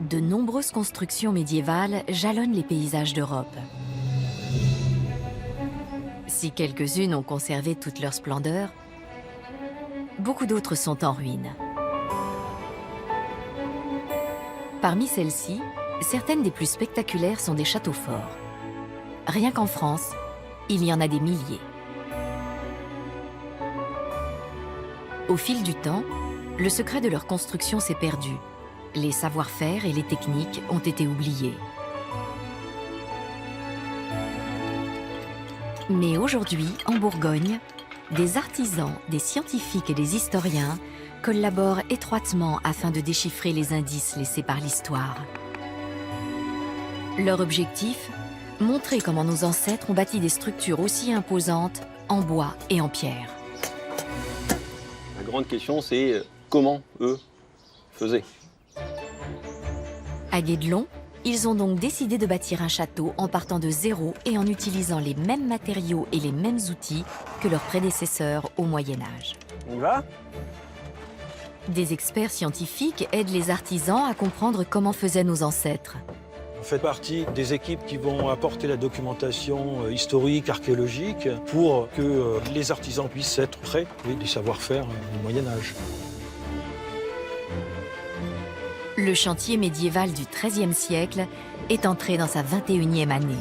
de nombreuses constructions médiévales jalonnent les paysages d'Europe. Si quelques-unes ont conservé toute leur splendeur, beaucoup d'autres sont en ruine. Parmi celles-ci, certaines des plus spectaculaires sont des châteaux forts. Rien qu'en France, il y en a des milliers. Au fil du temps, le secret de leur construction s'est perdu. Les savoir-faire et les techniques ont été oubliés. Mais aujourd'hui, en Bourgogne, des artisans, des scientifiques et des historiens collaborent étroitement afin de déchiffrer les indices laissés par l'histoire. Leur objectif ? Montrer comment nos ancêtres ont bâti des structures aussi imposantes en bois et en pierre. La grande question, c'est comment eux faisaient. À Guédelon, ils ont donc décidé de bâtir un château en partant de zéro et en utilisant les mêmes matériaux et les mêmes outils que leurs prédécesseurs au Moyen-Âge. On y va ? Des experts scientifiques aident les artisans à comprendre comment faisaient nos ancêtres. On fait partie des équipes qui vont apporter la documentation historique, archéologique, pour que les artisans puissent être prêts des savoir-faire du Moyen-Âge. Le chantier médiéval du XIIIe siècle est entré dans sa 21e année.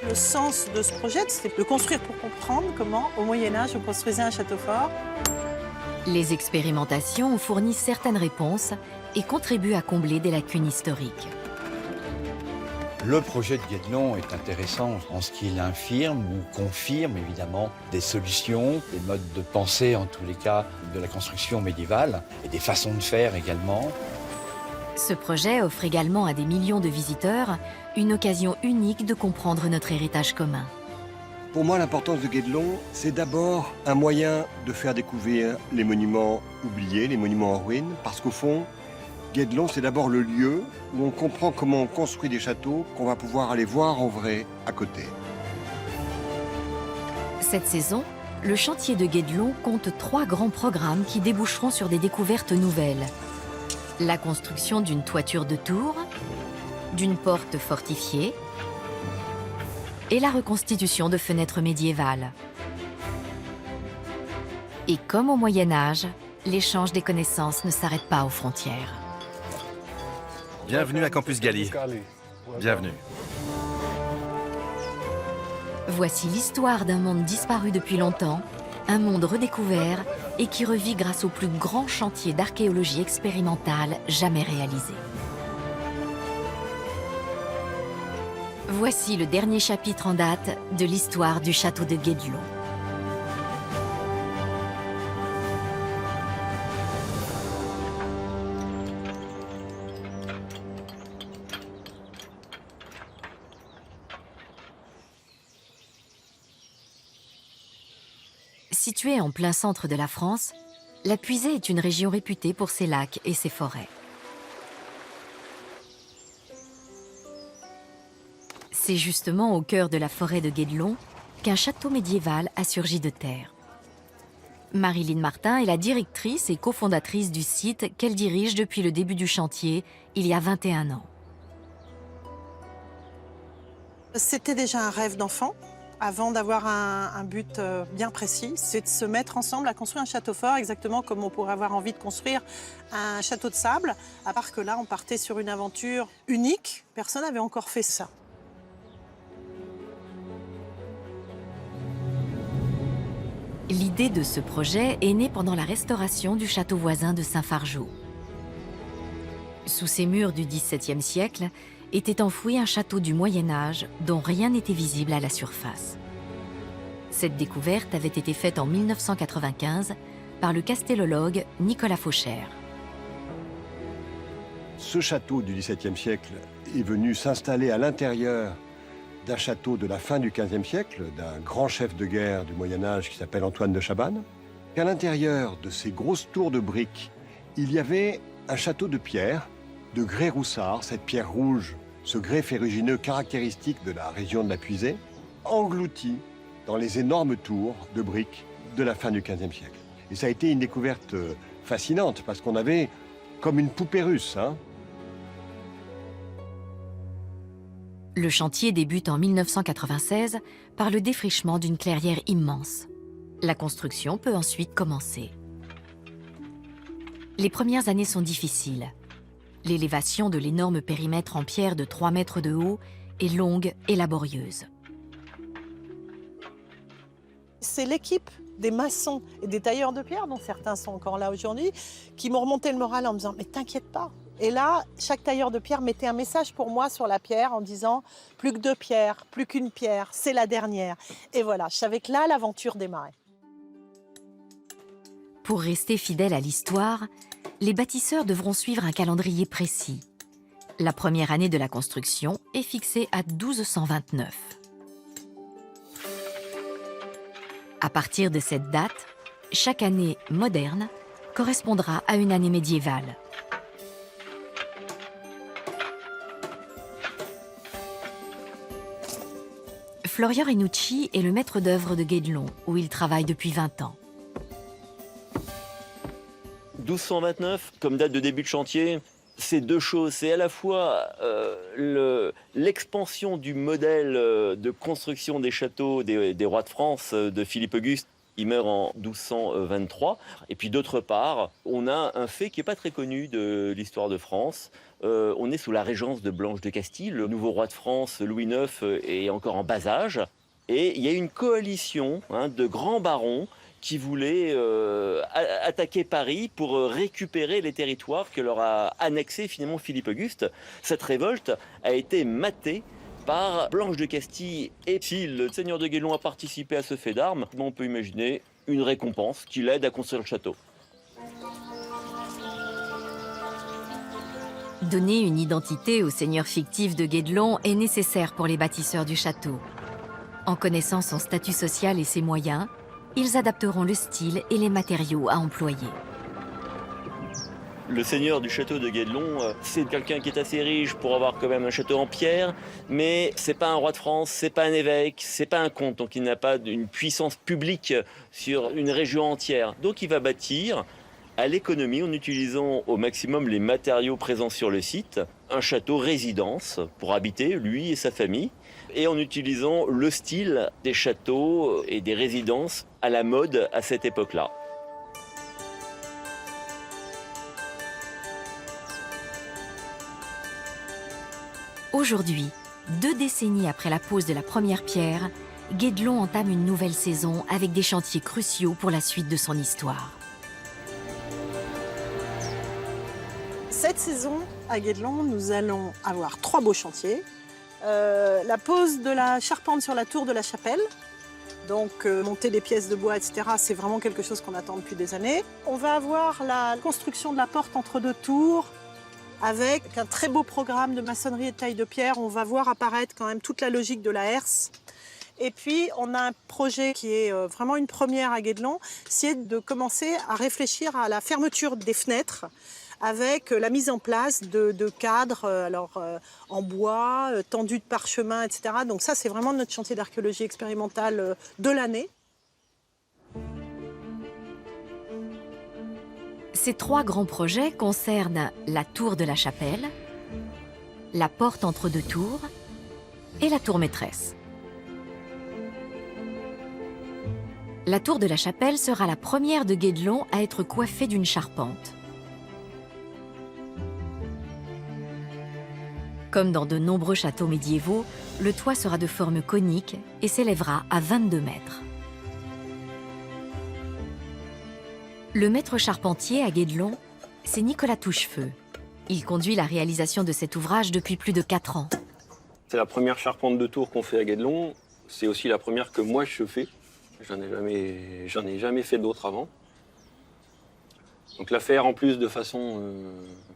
Le sens de ce projet, c'est de construire pour comprendre comment, au Moyen-Âge, on construisait un château fort. Les expérimentations ont fourni certaines réponses et contribuent à combler des lacunes historiques. Le projet de Guédelon est intéressant en ce qu'il infirme ou confirme évidemment des solutions, des modes de pensée en tous les cas de la construction médiévale et des façons de faire également. Ce projet offre également à des millions de visiteurs une occasion unique de comprendre notre héritage commun. Pour moi, l'importance de Guédelon, c'est d'abord un moyen de faire découvrir les monuments oubliés, les monuments en ruine, parce qu'au fond, Guédelon, c'est d'abord le lieu où on comprend comment on construit des châteaux qu'on va pouvoir aller voir en vrai à côté. Cette saison, le chantier de Guédelon compte 3 grands programmes qui déboucheront sur des découvertes nouvelles. La construction d'une toiture de tour, d'une porte fortifiée et la reconstitution de fenêtres médiévales. Et comme au Moyen-Âge, l'échange des connaissances ne s'arrête pas aux frontières. Bienvenue à Campus Galli. Bienvenue. Voici l'histoire d'un monde disparu depuis longtemps, un monde redécouvert et qui revit grâce au plus grand chantier d'archéologie expérimentale jamais réalisé. Voici le dernier chapitre en date de l'histoire du château de Guédelon. Située en plein centre de la France, la Puisée est une région réputée pour ses lacs et ses forêts. C'est justement au cœur de la forêt de Guédelon qu'un château médiéval a surgi de terre. Marilyn Martin est la directrice et cofondatrice du site qu'elle dirige depuis le début du chantier, il y a 21 ans. C'était déjà un rêve d'enfant. Avant d'avoir un but bien précis, c'est de se mettre ensemble à construire un château fort, exactement comme on pourrait avoir envie de construire un château de sable. À part que là, on partait sur une aventure unique. Personne n'avait encore fait ça. L'idée de ce projet est née pendant la restauration du château voisin de Saint-Fargeau. Sous ces murs du XVIIe siècle, était enfoui un château du Moyen-Âge dont rien n'était visible à la surface. Cette découverte avait été faite en 1995 par le castellologue Nicolas Fauchère. Ce château du XVIIe siècle est venu s'installer à l'intérieur d'un château de la fin du XVe siècle, d'un grand chef de guerre du Moyen-Âge qui s'appelle Antoine de Chabannes. Et à l'intérieur de ces grosses tours de briques, il y avait un château de pierre, de grès roussard, cette pierre rouge, ce grès ferrugineux caractéristique de la région de la Puisée, englouti dans les énormes tours de briques de la fin du XVe siècle. Et ça a été une découverte fascinante, parce qu'on avait comme une poupée russe, hein. Le chantier débute en 1996 par le défrichement d'une clairière immense. La construction peut ensuite commencer. Les premières années sont difficiles. L'élévation de l'énorme périmètre en pierre de 3 mètres de haut est longue et laborieuse. C'est l'équipe des maçons et des tailleurs de pierre, dont certains sont encore là aujourd'hui, qui m'ont remonté le moral en me disant « mais t'inquiète pas ». Et là, chaque tailleur de pierre mettait un message pour moi sur la pierre en disant « plus que 2 pierres, plus qu'une pierre, c'est la dernière ». Et voilà, je savais que là, l'aventure démarrait. Pour rester fidèles à l'histoire, les bâtisseurs devront suivre un calendrier précis. La première année de la construction est fixée à 1229. À partir de cette date, chaque année moderne correspondra à une année médiévale. Florio Renucci est le maître d'œuvre de Guédelon, où il travaille depuis 20 ans. 1229, comme date de début de chantier, c'est 2 choses. C'est à la fois l'expansion du modèle de construction des châteaux des rois de France de Philippe Auguste. Il meurt en 1223. Et puis d'autre part, on a un fait qui n'est pas très connu de l'histoire de France. On est sous la régence de Blanche de Castille. Le nouveau roi de France, Louis IX, est encore en bas âge. Et il y a une coalition de grands barons qui voulaient attaquer Paris pour récupérer les territoires que leur a annexés finalement Philippe Auguste. Cette révolte a été matée par Blanche de Castille. Et si le seigneur de Guédelon a participé à ce fait d'armes, on peut imaginer une récompense qui l'aide à construire le château. Donner une identité au seigneur fictif de Guédelon est nécessaire pour les bâtisseurs du château. En connaissant son statut social et ses moyens, ils adapteront le style et les matériaux à employer. Le seigneur du château de Guédelon, c'est quelqu'un qui est assez riche pour avoir quand même un château en pierre, mais c'est pas un roi de France, c'est pas un évêque, c'est pas un comte, donc il n'a pas une puissance publique sur une région entière. Donc il va bâtir à l'économie en utilisant au maximum les matériaux présents sur le site, un château résidence pour habiter lui et sa famille, et en utilisant le style des châteaux et des résidences à la mode à cette époque-là. Aujourd'hui, 2 décennies après la pose de la première pierre, Guédelon entame une nouvelle saison avec des chantiers cruciaux pour la suite de son histoire. Cette saison, à Guédelon, nous allons avoir 3 beaux chantiers. La pose de la charpente sur la tour de la chapelle. Donc monter des pièces de bois, etc., c'est vraiment quelque chose qu'on attend depuis des années. On va avoir la construction de la porte entre 2 tours, avec un très beau programme de maçonnerie et de taille de pierre. On va voir apparaître quand même toute la logique de la herse. Et puis, on a un projet qui est vraiment une première à Guédelon, c'est de commencer à réfléchir à la fermeture des fenêtres avec la mise en place de cadres en bois, tendus de parchemin, etc. Donc ça, c'est vraiment notre chantier d'archéologie expérimentale de l'année. Ces 3 grands projets concernent la tour de la chapelle, la porte entre 2 tours et la tour maîtresse. La tour de la chapelle sera la première de Guédelon à être coiffée d'une charpente. Comme dans de nombreux châteaux médiévaux, le toit sera de forme conique et s'élèvera à 22 mètres. Le maître charpentier à Guédelon, c'est Nicolas Touchefeu. Il conduit la réalisation de cet ouvrage depuis plus de 4 ans. C'est la première charpente de tour qu'on fait à Guédelon. C'est aussi la première que moi je fais. J'en ai jamais fait d'autres avant. Donc la faire en plus de façon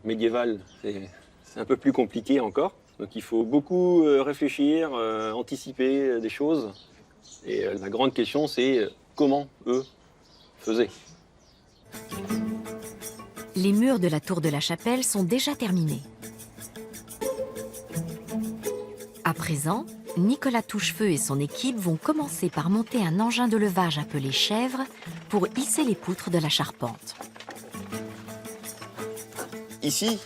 médiévale, c'est un peu plus compliqué encore. Donc il faut beaucoup réfléchir, anticiper des choses. Et la grande question, c'est comment eux faisaient. Les murs de la tour de la chapelle sont déjà terminés. À présent, Nicolas Touchefeu et son équipe vont commencer par monter un engin de levage appelé chèvre pour hisser les poutres de la charpente. Ici,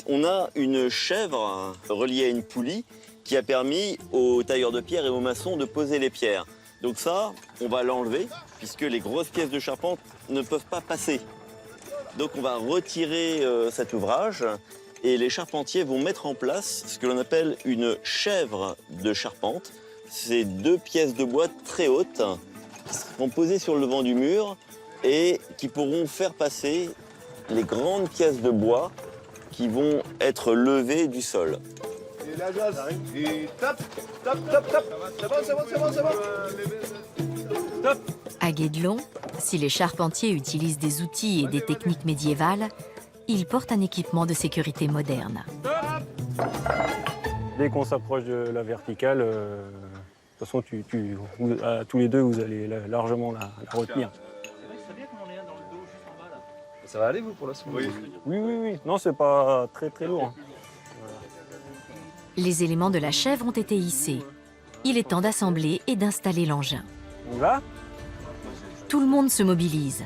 on a une chèvre reliée à une poulie qui a permis aux tailleurs de pierre et aux maçons de poser les pierres. Donc ça, on va l'enlever, puisque les grosses pièces de charpente ne peuvent pas passer. Donc on va retirer cet ouvrage, et les charpentiers vont mettre en place ce que l'on appelle une chèvre de charpente. C'est 2 pièces de bois très hautes, qui seront posées sur le devant du mur, et qui pourront faire passer les grandes pièces de bois qui vont être levées du sol. Et la jazz. Et top, top, top, top. C'est bon, c'est bon, c'est bon, c'est bon. Top. À Guédelon, si les charpentiers utilisent des outils et des techniques médiévales, ils portent un équipement de sécurité moderne. Dès qu'on s'approche de la verticale, de toute façon, tous les deux, vous allez largement la retenir. Ça va aller, vous, pour la seconde? Oui. Non, c'est pas très lourd. Les éléments de la chèvre ont été hissés. Il est temps d'assembler et d'installer l'engin. On y va? Tout le monde se mobilise.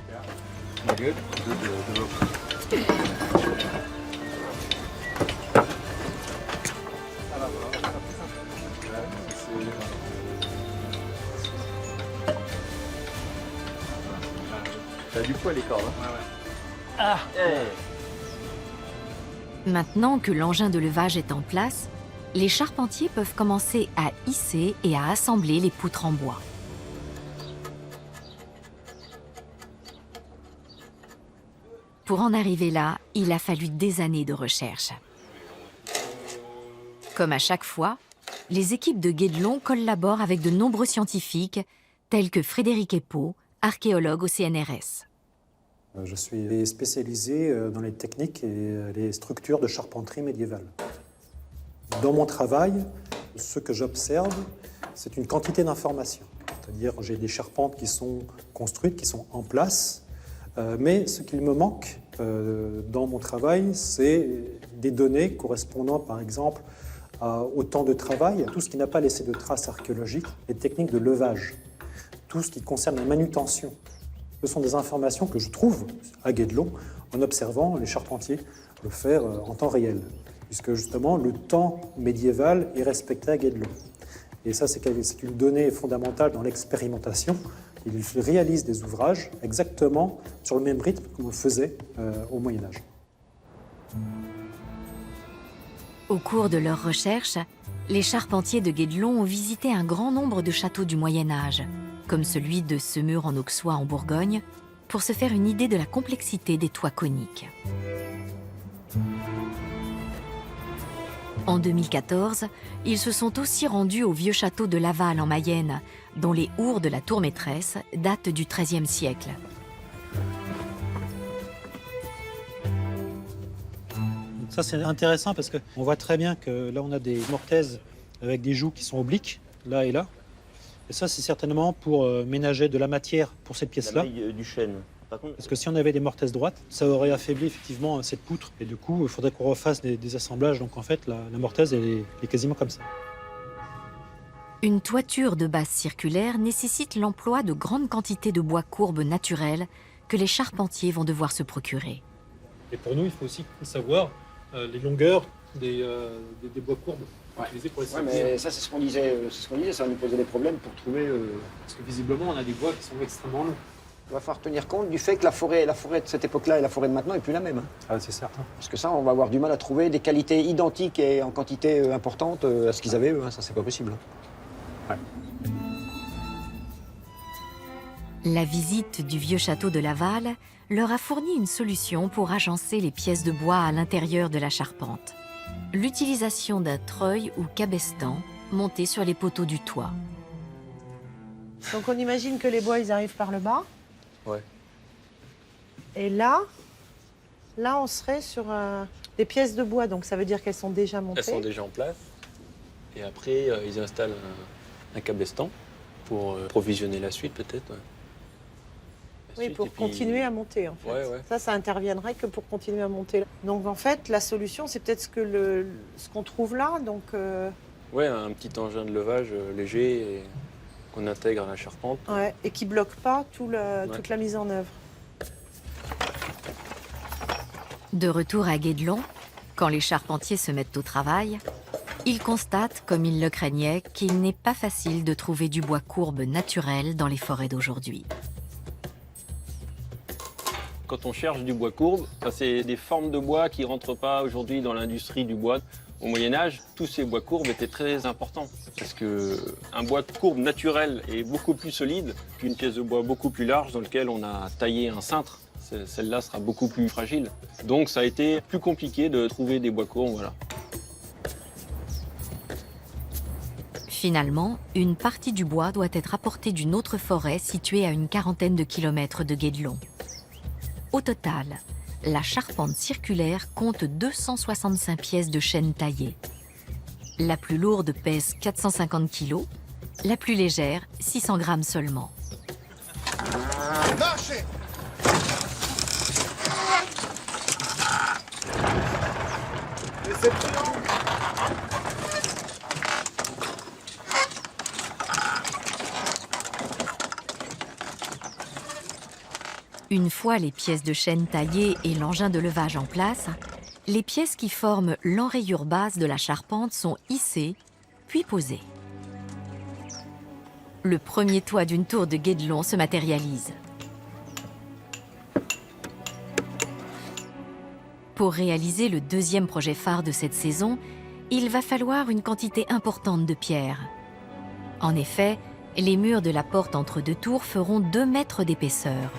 T'as du poids, les cordes. Maintenant que l'engin de levage est en place, les charpentiers peuvent commencer à hisser et à assembler les poutres en bois. Pour en arriver là, il a fallu des années de recherche. Comme à chaque fois, les équipes de Guédelon collaborent avec de nombreux scientifiques, tels que Frédéric Epau, archéologue au CNRS. Je suis spécialisé dans les techniques et les structures de charpenterie médiévale. Dans mon travail, ce que j'observe, c'est une quantité d'informations. C'est-à-dire j'ai des charpentes qui sont construites, qui sont en place, mais ce qu'il me manque dans mon travail, c'est des données correspondant par exemple au temps de travail, tout ce qui n'a pas laissé de traces archéologiques, les techniques de levage, tout ce qui concerne la manutention. Ce sont des informations que je trouve à Guédelon en observant les charpentiers le faire en temps réel, puisque justement le temps médiéval est respecté à Guédelon. Et ça, c'est une donnée fondamentale dans l'expérimentation. Ils réalisent des ouvrages exactement sur le même rythme qu'on le faisait au Moyen-Âge. Au cours de leurs recherches, les charpentiers de Guédelon ont visité un grand nombre de châteaux du Moyen-Âge, comme celui de Semur en Auxois en Bourgogne, pour se faire une idée de la complexité des toits coniques. En 2014, ils se sont aussi rendus au vieux château de Laval en Mayenne, dont les hourds de la tour maîtresse datent du XIIIe siècle. Ça, c'est intéressant parce qu'on voit très bien que là, on a des mortaises avec des jougs qui sont obliques, là et là. Et ça, c'est certainement pour ménager de la matière pour cette pièce-là. La maille du chêne. Par contre, Parce que si on avait des mortaises droites, ça aurait affaibli effectivement cette poutre. Et du coup, il faudrait qu'on refasse des assemblages. Donc en fait, la mortaise, elle est quasiment comme ça. Une toiture de base circulaire nécessite l'emploi de grandes quantités de bois courbes naturels que les charpentiers vont devoir se procurer. Et pour nous, il faut aussi savoir les longueurs des bois courbes utilisés pour les Ouais, mais ça, c'est ce qu'on disait, ça va nous poser des problèmes pour trouver... Parce que visiblement, on a des bois qui sont extrêmement longs. Il va falloir tenir compte du fait que la forêt de cette époque-là et la forêt de maintenant n'est plus la même. Hein. Ah, c'est certain. Parce que ça, on va avoir du mal à trouver des qualités identiques et en quantité importante à ce qu'ils avaient eux. Hein. Ça, c'est pas possible. Ouais. La visite du vieux château de Laval leur a fourni une solution pour agencer les pièces de bois à l'intérieur de la charpente. L'utilisation d'un treuil ou cabestan monté sur les poteaux du toit. Donc on imagine que les bois, ils arrivent par le bas. Ouais. Et là, on serait sur des pièces de bois, donc ça veut dire qu'elles sont déjà montées. Elles sont déjà en place. Et après, ils installent un cabestan pour provisionner la suite, peut-être. Ouais. Oui, pour continuer à monter, en fait. Ouais. Ça interviendrait que pour continuer à monter. Donc en fait, la solution, c'est peut-être ce qu'on trouve là. Donc, Ouais, un petit engin de levage léger et qu'on intègre à la charpente. ouais, et qui ne bloque pas toute la mise en œuvre. De retour à Guédelon, quand les charpentiers se mettent au travail, il constate, comme il le craignait, qu'il n'est pas facile de trouver du bois courbe naturel dans les forêts d'aujourd'hui. Quand on cherche du bois courbe, c'est des formes de bois qui ne rentrent pas aujourd'hui dans l'industrie du bois. Au Moyen-Âge, tous ces bois courbes étaient très importants parce qu'un bois courbe naturel est beaucoup plus solide qu'une pièce de bois beaucoup plus large dans laquelle on a taillé un cintre. Celle-là sera beaucoup plus fragile. Donc ça a été plus compliqué de trouver des bois courbes. Voilà. Finalement, une partie du bois doit être apportée d'une autre forêt située à une quarantaine de kilomètres de Guédelon. Au total, la charpente circulaire compte 265 pièces de chêne taillées. La plus lourde pèse 450 kg, la plus légère 600 grammes seulement. Marchez! Réception! Une fois les pièces de chêne taillées et l'engin de levage en place, les pièces qui forment l'enrayure basse de la charpente sont hissées, puis posées. Le premier toit d'une tour de Guédelon se matérialise. Pour réaliser le deuxième projet phare de cette saison, il va falloir une quantité importante de pierres. En effet, les murs de la porte entre deux tours feront 2 mètres d'épaisseur.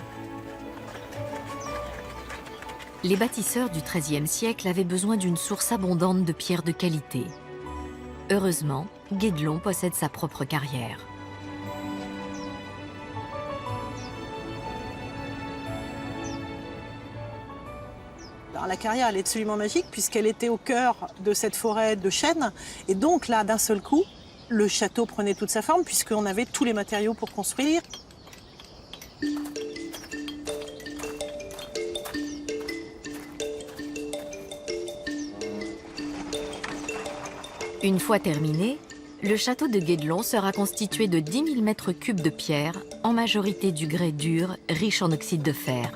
Les bâtisseurs du XIIIe siècle avaient besoin d'une source abondante de pierres de qualité. Heureusement, Guédelon possède sa propre carrière. Alors, la carrière, elle est absolument magique puisqu'elle était au cœur de cette forêt de chênes. Et donc là, d'un seul coup, le château prenait toute sa forme puisqu'on avait tous les matériaux pour construire. Une fois terminé, le château de Guédelon sera constitué de 10 000 mètres cubes de pierre, en majorité du grès dur, riche en oxyde de fer.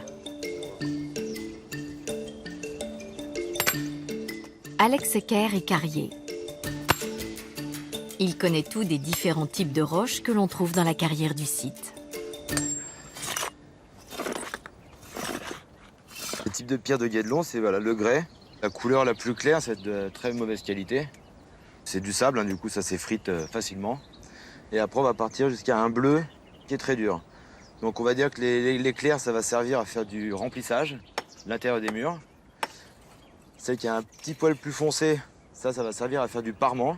Alex Ecker est carrier. Il connaît tout des différents types de roches que l'on trouve dans la carrière du site. Le type de pierre de Guédelon, c'est le grès. La couleur la plus claire, c'est de très mauvaise qualité. C'est du sable, du coup ça s'effrite facilement. Et après on va partir jusqu'à un bleu qui est très dur. Donc on va dire que les clairs, ça va servir à faire du remplissage, l'intérieur des murs. Celle qui a un petit poil plus foncé, ça va servir à faire du parement,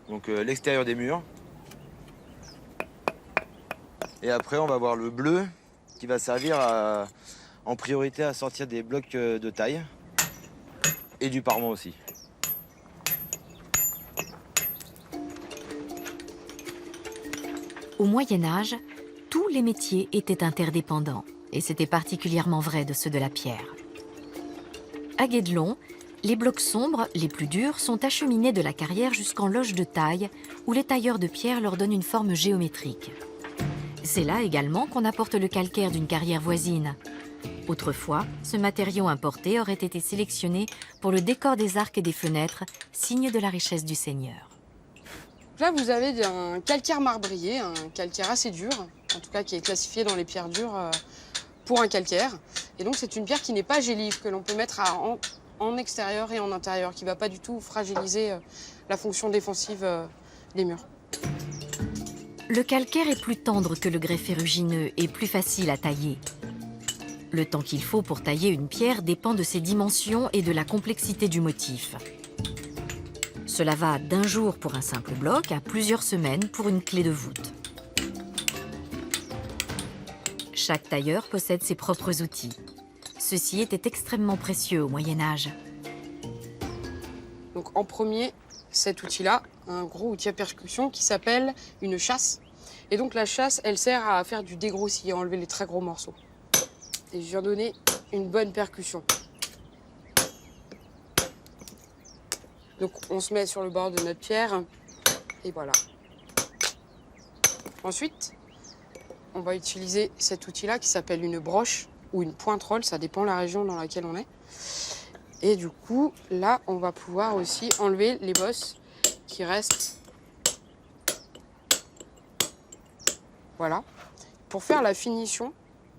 donc l'extérieur des murs. Et après on va avoir le bleu qui va servir en priorité à sortir des blocs de taille et du parement aussi. Au Moyen-Âge, tous les métiers étaient interdépendants, et c'était particulièrement vrai de ceux de la pierre. À Guédelon, les blocs sombres, les plus durs, sont acheminés de la carrière jusqu'en loge de taille, où les tailleurs de pierre leur donnent une forme géométrique. C'est là également qu'on apporte le calcaire d'une carrière voisine. Autrefois, ce matériau importé aurait été sélectionné pour le décor des arcs et des fenêtres, signe de la richesse du seigneur. Là, vous avez un calcaire marbrier, un calcaire assez dur, en tout cas qui est classifié dans les pierres dures pour un calcaire. Et donc, c'est une pierre qui n'est pas gélive, que l'on peut mettre en extérieur et en intérieur, qui ne va pas du tout fragiliser la fonction défensive des murs. Le calcaire est plus tendre que le grès ferrugineux et plus facile à tailler. Le temps qu'il faut pour tailler une pierre dépend de ses dimensions et de la complexité du motif. Cela va d'un jour pour un simple bloc à plusieurs semaines pour une clé de voûte. Chaque tailleur possède ses propres outils. Ceux-ci étaient extrêmement précieux au Moyen-Âge. Donc en premier, cet outil-là, un gros outil à percussion qui s'appelle une chasse. Et donc la chasse, elle sert à faire du dégrossi, à enlever les très gros morceaux. Et je viens donner une bonne percussion. Donc on se met sur le bord de notre pierre, et voilà. Ensuite, on va utiliser cet outil-là qui s'appelle une broche ou une pointerole, ça dépend de la région dans laquelle on est. Et du coup, là, on va pouvoir aussi enlever les bosses qui reste. Voilà. Pour faire la finition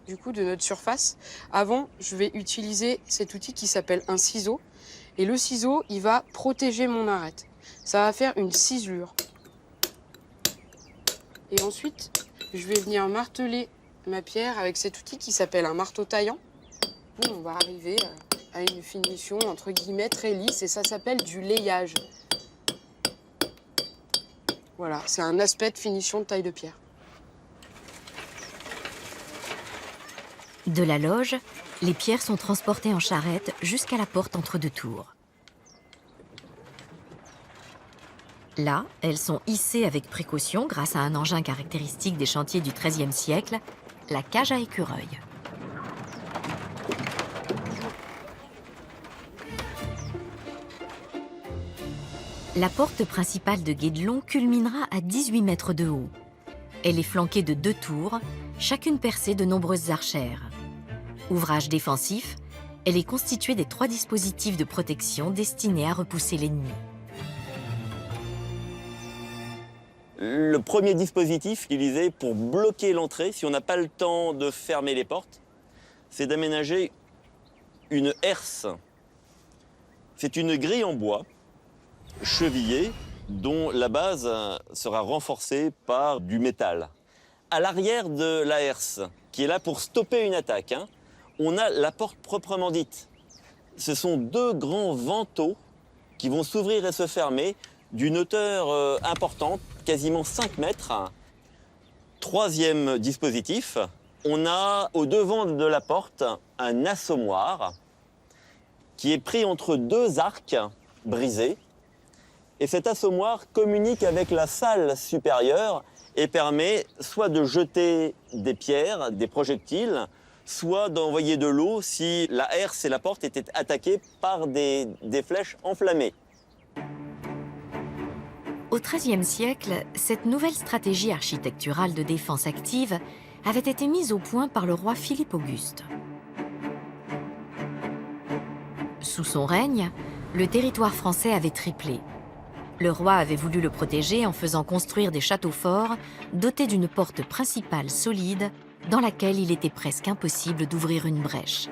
du coup de notre surface, avant, je vais utiliser cet outil qui s'appelle un ciseau. Et le ciseau, il va protéger mon arête. Ça va faire une ciselure. Et ensuite, je vais venir marteler ma pierre avec cet outil qui s'appelle un marteau taillant. On va arriver à une finition entre guillemets très lisse et ça s'appelle du layage. Voilà, c'est un aspect de finition de taille de pierre. De la loge, les pierres sont transportées en charrette jusqu'à la porte entre deux tours. Là, elles sont hissées avec précaution grâce à un engin caractéristique des chantiers du XIIIe siècle, la cage à écureuil. La porte principale de Guédelon culminera à 18 mètres de haut. Elle est flanquée de 2 tours, chacune percée de nombreuses archères. Ouvrage défensif, elle est constituée des 3 dispositifs de protection destinés à repousser l'ennemi. Le premier dispositif utilisé pour bloquer l'entrée, si on n'a pas le temps de fermer les portes, c'est d'aménager une herse. C'est une grille en bois, chevillée, dont la base sera renforcée par du métal. À l'arrière de la herse, qui est là pour stopper une attaque, on a la porte proprement dite. Ce sont 2 grands vantaux qui vont s'ouvrir et se fermer d'une hauteur importante, quasiment 5 mètres. 3e dispositif, on a au devant de la porte un assommoir qui est pris entre 2 arcs brisés. Et cet assommoir communique avec la salle supérieure et permet soit de jeter des pierres, des projectiles, soit d'envoyer de l'eau si la herse et la porte étaient attaquées par des flèches enflammées. Au XIIIe siècle, cette nouvelle stratégie architecturale de défense active avait été mise au point par le roi Philippe Auguste. Sous son règne, le territoire français avait triplé. Le roi avait voulu le protéger en faisant construire des châteaux forts dotés d'une porte principale solide dans laquelle il était presque impossible d'ouvrir une brèche.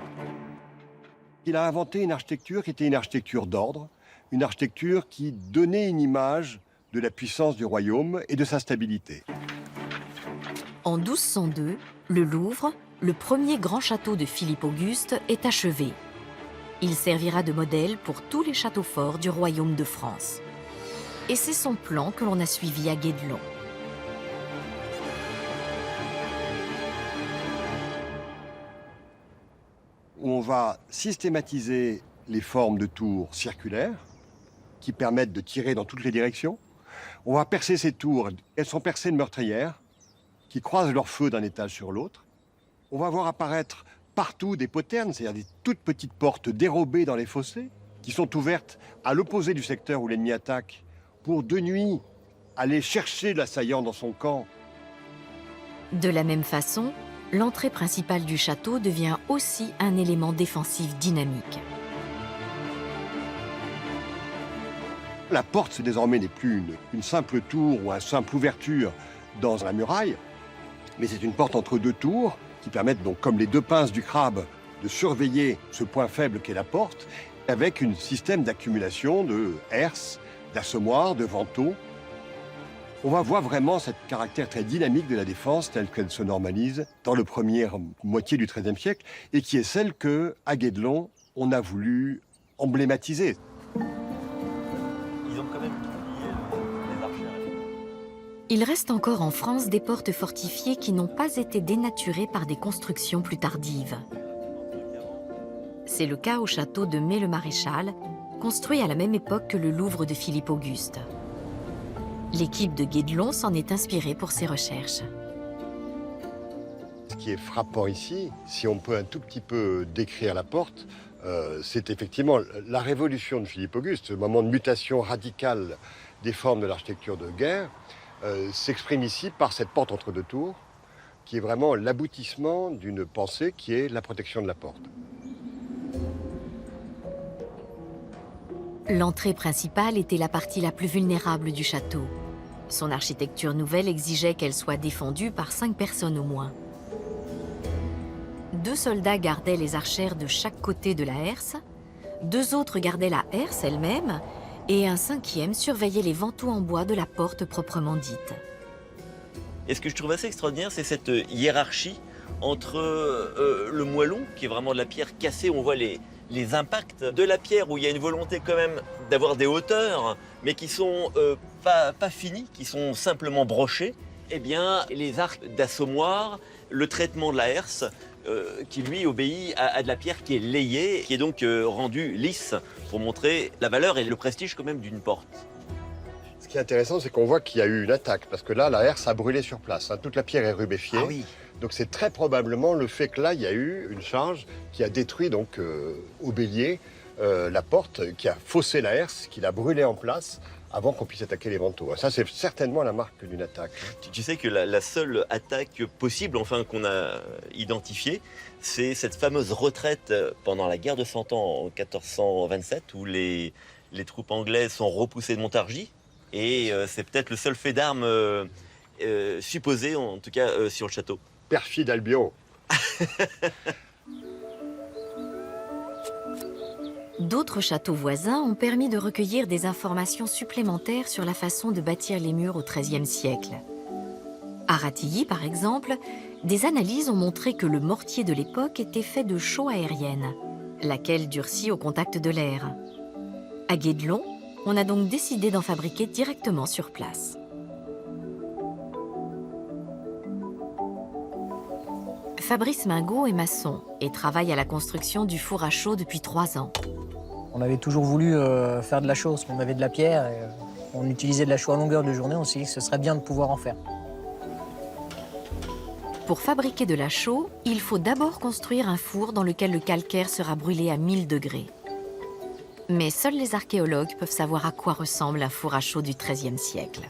Il a inventé une architecture qui était une architecture d'ordre, une architecture qui donnait une image de la puissance du royaume et de sa stabilité. En 1202, le Louvre, le premier grand château de Philippe Auguste, est achevé. Il servira de modèle pour tous les châteaux forts du royaume de France. Et c'est son plan que l'on a suivi à Guédelon. Où on va systématiser les formes de tours circulaires qui permettent de tirer dans toutes les directions. On va percer ces tours. Elles sont percées de meurtrières qui croisent leur feu d'un étage sur l'autre. On va voir apparaître partout des poternes, c'est-à-dire des toutes petites portes dérobées dans les fossés qui sont ouvertes à l'opposé du secteur où l'ennemi attaque pour de nuit aller chercher l'assaillant dans son camp. De la même façon, l'entrée principale du château devient aussi un élément défensif dynamique. La porte, désormais, n'est plus une simple tour ou une simple ouverture dans la muraille, mais c'est une porte entre 2 tours qui permettent, donc, comme les 2 pinces du crabe, de surveiller ce point faible qu'est la porte, avec un système d'accumulation de herses, d'assommoirs, de vantaux. On va voir vraiment ce caractère très dynamique de la défense telle qu'elle se normalise dans la première moitié du XIIIe siècle et qui est celle qu'à Guédelon, on a voulu emblématiser. Ils ont quand même publié les archères. Il reste encore en France des portes fortifiées qui n'ont pas été dénaturées par des constructions plus tardives. C'est le cas au château de Mai-le-Maréchal, construit à la même époque que le Louvre de Philippe Auguste. L'équipe de Guédelon s'en est inspirée pour ses recherches. Ce qui est frappant ici, si on peut un tout petit peu décrire la porte, c'est effectivement la révolution de Philippe Auguste, ce moment de mutation radicale des formes de l'architecture de guerre, s'exprime ici par cette porte entre 2 tours, qui est vraiment l'aboutissement d'une pensée qui est la protection de la porte. L'entrée principale était la partie la plus vulnérable du château. Son architecture nouvelle exigeait qu'elle soit défendue par 5 personnes au moins. 2 soldats gardaient les archères de chaque côté de la herse, 2 autres gardaient la herse elle-même, et un 5e surveillait les vantaux en bois de la porte proprement dite. Et ce que je trouve assez extraordinaire, c'est cette hiérarchie entre le moellon, qui est vraiment de la pierre cassée, on voit les impacts de la pierre, où il y a une volonté quand même d'avoir des hauteurs, mais qui sont pas finies, qui sont simplement brochées. Eh bien, les arcs d'assommoir, le traitement de la herse, qui lui obéit à de la pierre qui est layée, qui est donc rendue lisse, pour montrer la valeur et le prestige quand même d'une porte. Ce qui est intéressant, c'est qu'on voit qu'il y a eu une attaque, parce que là, la herse a brûlé sur place. Toute la pierre est rubéfiée. Ah oui. Donc c'est très probablement le fait que là, il y a eu une charge qui a détruit donc au bélier la porte, qui a faussé la herse, qui l'a brûlée en place avant qu'on puisse attaquer les vantaux. Ça, c'est certainement la marque d'une attaque. Tu sais que la seule attaque possible, enfin qu'on a identifiée, c'est cette fameuse retraite pendant la guerre de Cent Ans en 1427, où les troupes anglaises sont repoussées de Montargis. Et c'est peut-être le seul fait d'armes supposé, en tout cas sur le château. Perfide Albion. D'autres châteaux voisins ont permis de recueillir des informations supplémentaires sur la façon de bâtir les murs au XIIIe siècle. À Ratilly, par exemple, des analyses ont montré que le mortier de l'époque était fait de chaux aérienne, laquelle durcit au contact de l'air. À Guédelon, on a donc décidé d'en fabriquer directement sur place. Fabrice Mingot est maçon et travaille à la construction du four à chaux depuis 3 ans. On avait toujours voulu faire de la chaux, parce qu'on avait de la pierre, et on utilisait de la chaux à longueur de journée, on s'est dit que ce serait bien de pouvoir en faire. Pour fabriquer de la chaux, il faut d'abord construire un four dans lequel le calcaire sera brûlé à 1000 degrés. Mais seuls les archéologues peuvent savoir à quoi ressemble un four à chaux du XIIIe siècle.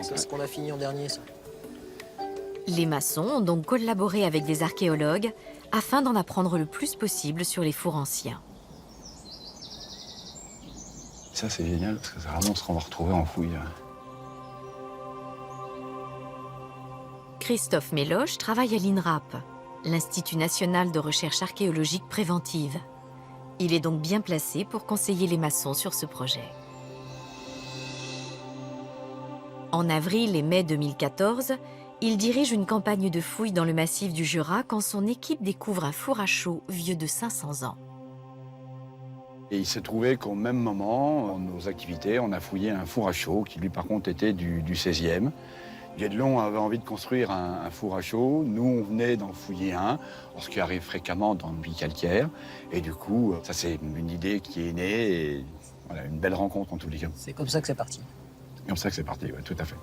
C'est ce qu'on a fini en dernier, ça. Les maçons ont donc collaboré avec des archéologues afin d'en apprendre le plus possible sur les fours anciens. Ça, c'est génial, parce que c'est vraiment ce qu'on va retrouver en fouille. Christophe Méloche travaille à l'INRAP, l'Institut national de recherche archéologique préventive. Il est donc bien placé pour conseiller les maçons sur ce projet. En avril et mai 2014, il dirige une campagne de fouilles dans le massif du Jura quand son équipe découvre un four à chaux vieux de 500 ans. Et il s'est trouvé qu'au même moment, dans nos activités, on a fouillé un four à chaux qui, lui, par contre, était du XVIe. Guédelon avait envie de construire un four à chaux. Nous, on venait d'en fouiller un, ce qui arrive fréquemment dans le puits calcaire. Et du coup, ça, c'est une idée qui est née. Et voilà, une belle rencontre, en tous les cas. C'est comme ça que c'est parti. C'est comme ça que c'est parti, oui, tout à fait.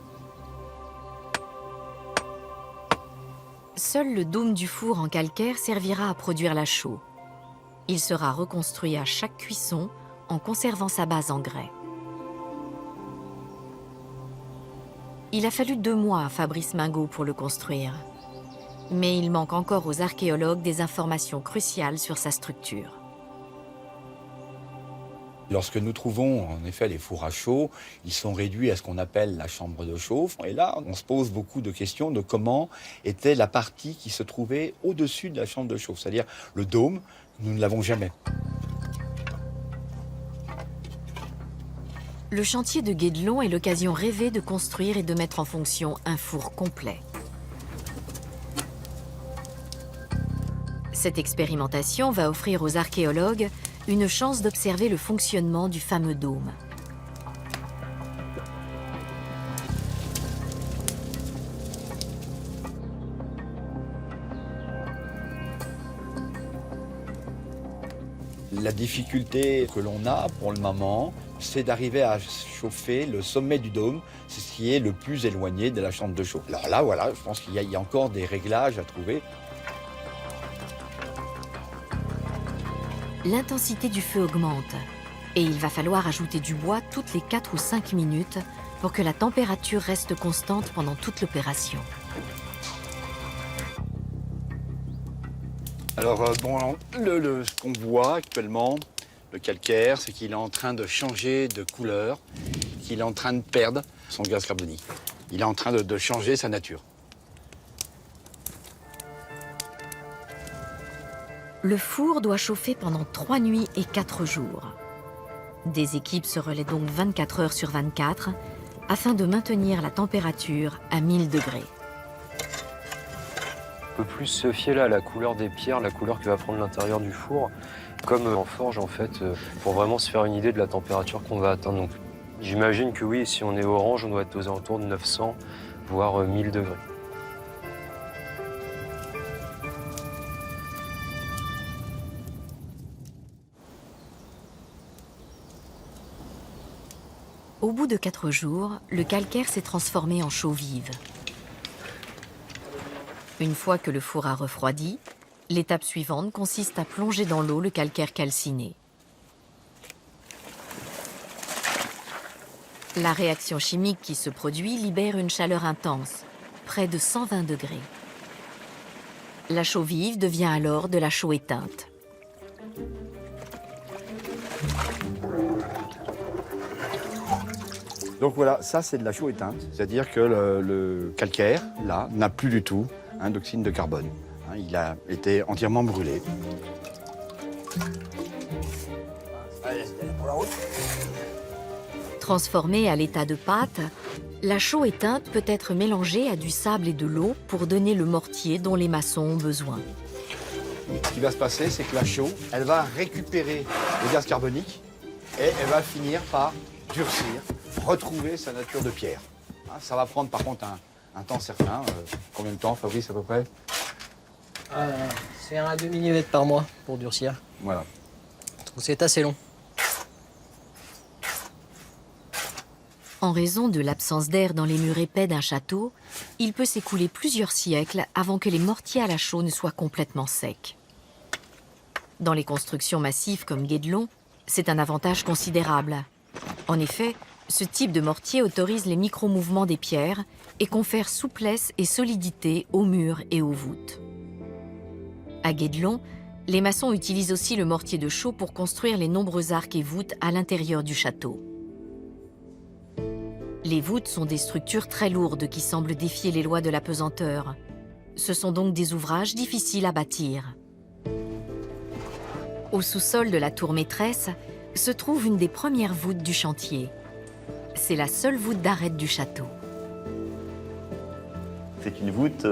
Seul le dôme du four en calcaire servira à produire la chaux. Il sera reconstruit à chaque cuisson en conservant sa base en grès. Il a fallu 2 mois à Fabrice Mingot pour le construire. Mais il manque encore aux archéologues des informations cruciales sur sa structure. Lorsque nous trouvons en effet les fours à chaux, ils sont réduits à ce qu'on appelle la chambre de chauffe. Et là, on se pose beaucoup de questions de comment était la partie qui se trouvait au-dessus de la chambre de chauffe, c'est-à-dire le dôme, nous ne l'avons jamais. Le chantier de Guédelon est l'occasion rêvée de construire et de mettre en fonction un four complet. Cette expérimentation va offrir aux archéologues une chance d'observer le fonctionnement du fameux dôme. La difficulté que l'on a pour le moment, c'est d'arriver à chauffer le sommet du dôme, c'est ce qui est le plus éloigné de la chambre de chauffe. Alors là, voilà, je pense qu'il y a encore des réglages à trouver. L'intensité du feu augmente et il va falloir ajouter du bois toutes les 4 ou 5 minutes pour que la température reste constante pendant toute l'opération. Alors, ce qu'on voit actuellement, le calcaire, c'est qu'il est en train de changer de couleur, qu'il est en train de perdre son gaz carbonique. Il est en train de changer sa nature. Le four doit chauffer pendant 3 nuits et 4 jours. Des équipes se relaient donc 24 heures sur 24 afin de maintenir la température à 1000 degrés. On peut plus se fier là à la couleur des pierres, la couleur que va prendre l'intérieur du four, comme en forge en fait, pour vraiment se faire une idée de la température qu'on va atteindre. Donc, j'imagine que oui, si on est orange, on doit être aux alentours de 900, voire 1000 degrés. Au bout de 4 jours, le calcaire s'est transformé en chaux vive. Une fois que le four a refroidi, l'étape suivante consiste à plonger dans l'eau le calcaire calciné. La réaction chimique qui se produit libère une chaleur intense, près de 120 degrés. La chaux vive devient alors de la chaux éteinte. Donc voilà, ça c'est de la chaux éteinte, c'est-à-dire que le calcaire, là, n'a plus du tout d'oxyde de carbone. Il a été entièrement brûlé. Transformée à l'état de pâte, la chaux éteinte peut être mélangée à du sable et de l'eau pour donner le mortier dont les maçons ont besoin. Ce qui va se passer, c'est que la chaux, elle va récupérer le gaz carbonique et elle va finir par durcir, retrouver sa nature de pierre. Ça va prendre par contre un temps certain. Combien de temps, Fabrice, à peu près? C'est 1 à 2 mm par mois pour durcir. Voilà. Donc c'est assez long. En raison de l'absence d'air dans les murs épais d'un château, il peut s'écouler plusieurs siècles avant que les mortiers à la chaux ne soient complètement secs. Dans les constructions massives comme Guédelon, c'est un avantage considérable. En effet, ce type de mortier autorise les micro-mouvements des pierres et confère souplesse et solidité aux murs et aux voûtes. À Guédelon, les maçons utilisent aussi le mortier de chaux pour construire les nombreux arcs et voûtes à l'intérieur du château. Les voûtes sont des structures très lourdes qui semblent défier les lois de la pesanteur. Ce sont donc des ouvrages difficiles à bâtir. Au sous-sol de la tour maîtresse se trouve une des premières voûtes du chantier. C'est la seule voûte d'arête du château. C'est une voûte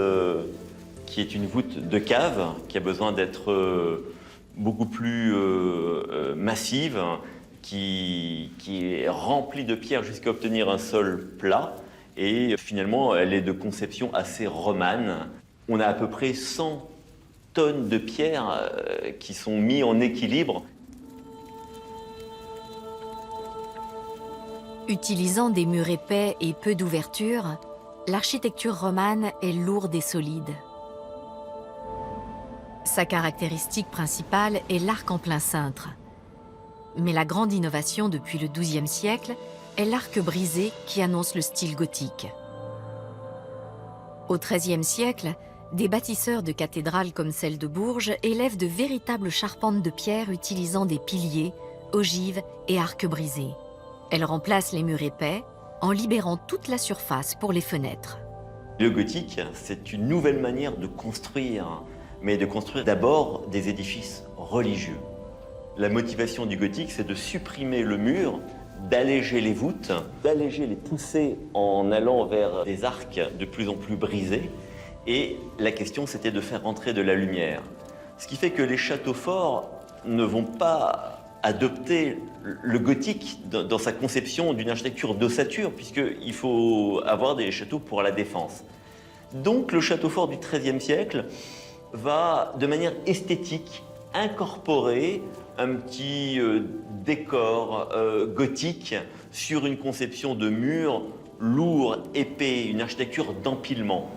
qui est une voûte de cave, qui a besoin d'être beaucoup plus massive, qui est remplie de pierres jusqu'à obtenir un sol plat. Et finalement, elle est de conception assez romane. On a à peu près 100 tonnes de pierres qui sont mises en équilibre. Utilisant des murs épais et peu d'ouvertures, l'architecture romane est lourde et solide. Sa caractéristique principale est l'arc en plein cintre. Mais la grande innovation depuis le XIIe siècle est l'arc brisé qui annonce le style gothique. Au XIIIe siècle, des bâtisseurs de cathédrales comme celle de Bourges élèvent de véritables charpentes de pierre utilisant des piliers, ogives et arcs brisés. Elles remplacent les murs épais en libérant toute la surface pour les fenêtres. Le gothique, c'est une nouvelle manière de construire, mais de construire d'abord des édifices religieux. La motivation du gothique, c'est de supprimer le mur, d'alléger les voûtes, d'alléger les poussées en allant vers des arcs de plus en plus brisés. Et la question, c'était de faire rentrer de la lumière. Ce qui fait que les châteaux forts ne vont pas adopter le gothique dans sa conception d'une architecture d'ossature, puisqu'il faut avoir des châteaux pour la défense. Donc le château fort du XIIIe siècle va, de manière esthétique, incorporer un petit décor gothique sur une conception de murs lourds, épais, une architecture d'empilement.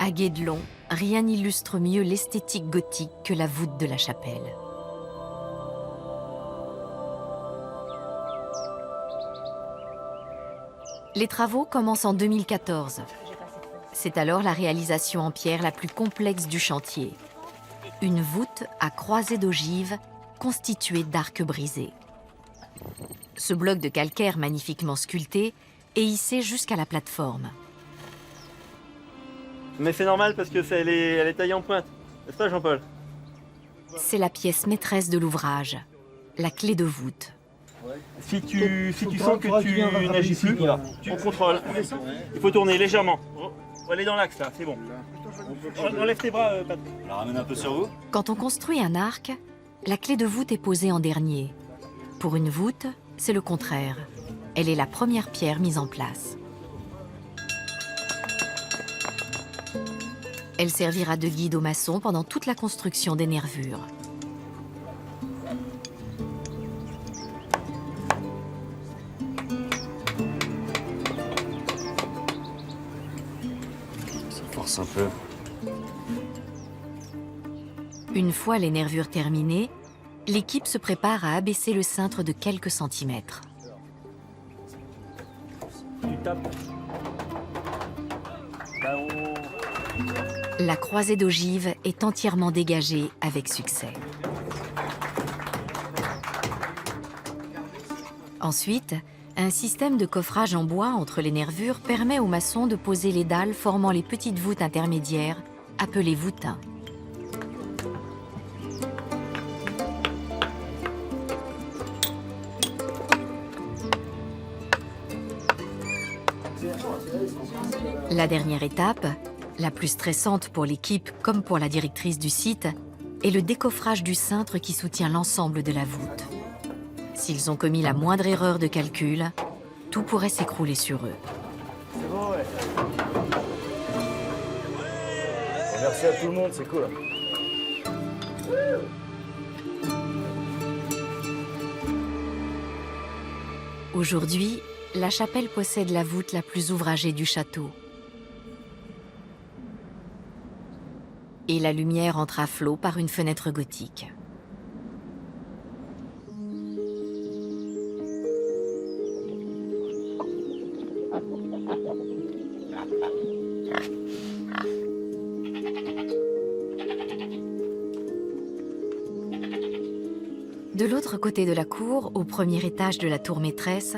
À Guédelon, rien n'illustre mieux l'esthétique gothique que la voûte de la chapelle. Les travaux commencent en 2014. C'est alors la réalisation en pierre la plus complexe du chantier. Une voûte à croisée d'ogives constituée d'arcs brisés. Ce bloc de calcaire magnifiquement sculpté est hissé jusqu'à la plateforme. Mais c'est normal parce que elle est taillée en pointe. N'est-ce pas, Jean-Paul? C'est la pièce maîtresse de l'ouvrage, la clé de voûte. Si tu sens que tu n'agis plus, tu contrôles. Il faut tourner légèrement. On va aller dans l'axe là, c'est bon. Enlève tes bras, Patrick. On la ramène un peu sur vous. Quand on construit un arc, la clé de voûte est posée en dernier. Pour une voûte, c'est le contraire. Elle est la première pierre mise en place. Elle servira de guide aux maçons pendant toute la construction des nervures. Ça force un peu. Une fois les nervures terminées, l'équipe se prépare à abaisser le cintre de quelques centimètres. Tu tapes. La croisée d'ogives est entièrement dégagée avec succès. Ensuite, un système de coffrage en bois entre les nervures permet aux maçons de poser les dalles formant les petites voûtes intermédiaires, appelées voûtins. La dernière étape, la plus stressante pour l'équipe comme pour la directrice du site, est le décoffrage du cintre qui soutient l'ensemble de la voûte. S'ils ont commis la moindre erreur de calcul, tout pourrait s'écrouler sur eux. C'est bon, ouais. Merci à tout le monde, c'est cool. Aujourd'hui, la chapelle possède la voûte la plus ouvragée du château. Et la lumière entre à flot par une fenêtre gothique. De l'autre côté de la cour, au premier étage de la tour maîtresse,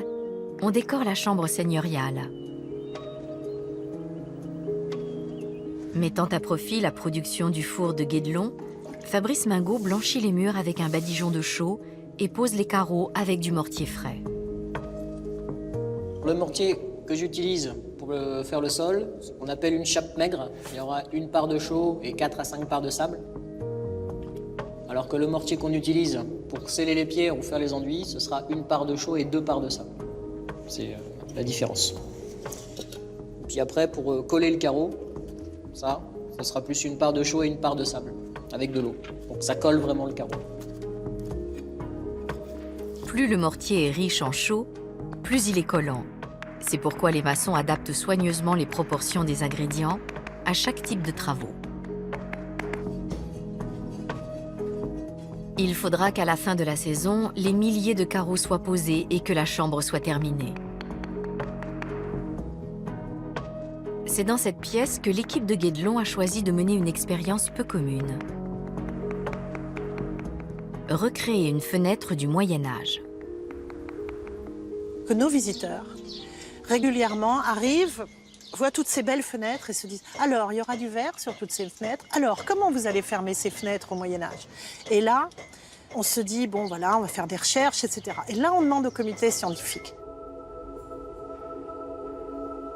on décore la chambre seigneuriale. Mettant à profit la production du four de Guédelon, Fabrice Mingot blanchit les murs avec un badigeon de chaux et pose les carreaux avec du mortier frais. Le mortier que j'utilise pour faire le sol, on appelle une chape maigre. Il y aura une part de chaux et 4 à 5 parts de sable. Alors que le mortier qu'on utilise pour sceller les pierres ou faire les enduits, ce sera une part de chaux et 2 parts de sable. C'est la différence. Puis après, pour coller le carreau, ça sera plus une part de chaux et une part de sable, avec de l'eau. Donc ça colle vraiment le carreau. Plus le mortier est riche en chaux, plus il est collant. C'est pourquoi les maçons adaptent soigneusement les proportions des ingrédients à chaque type de travaux. Il faudra qu'à la fin de la saison, les milliers de carreaux soient posés et que la chambre soit terminée. C'est dans cette pièce que l'équipe de Guédelon a choisi de mener une expérience peu commune. Recréer une fenêtre du Moyen-Âge. Que nos visiteurs, régulièrement, arrivent, voient toutes ces belles fenêtres et se disent « Alors, il y aura du verre sur toutes ces fenêtres. Alors, comment vous allez fermer ces fenêtres au Moyen-Âge » Et là, on se dit « Bon, voilà, on va faire des recherches, etc. » Et là, on demande au comité scientifique.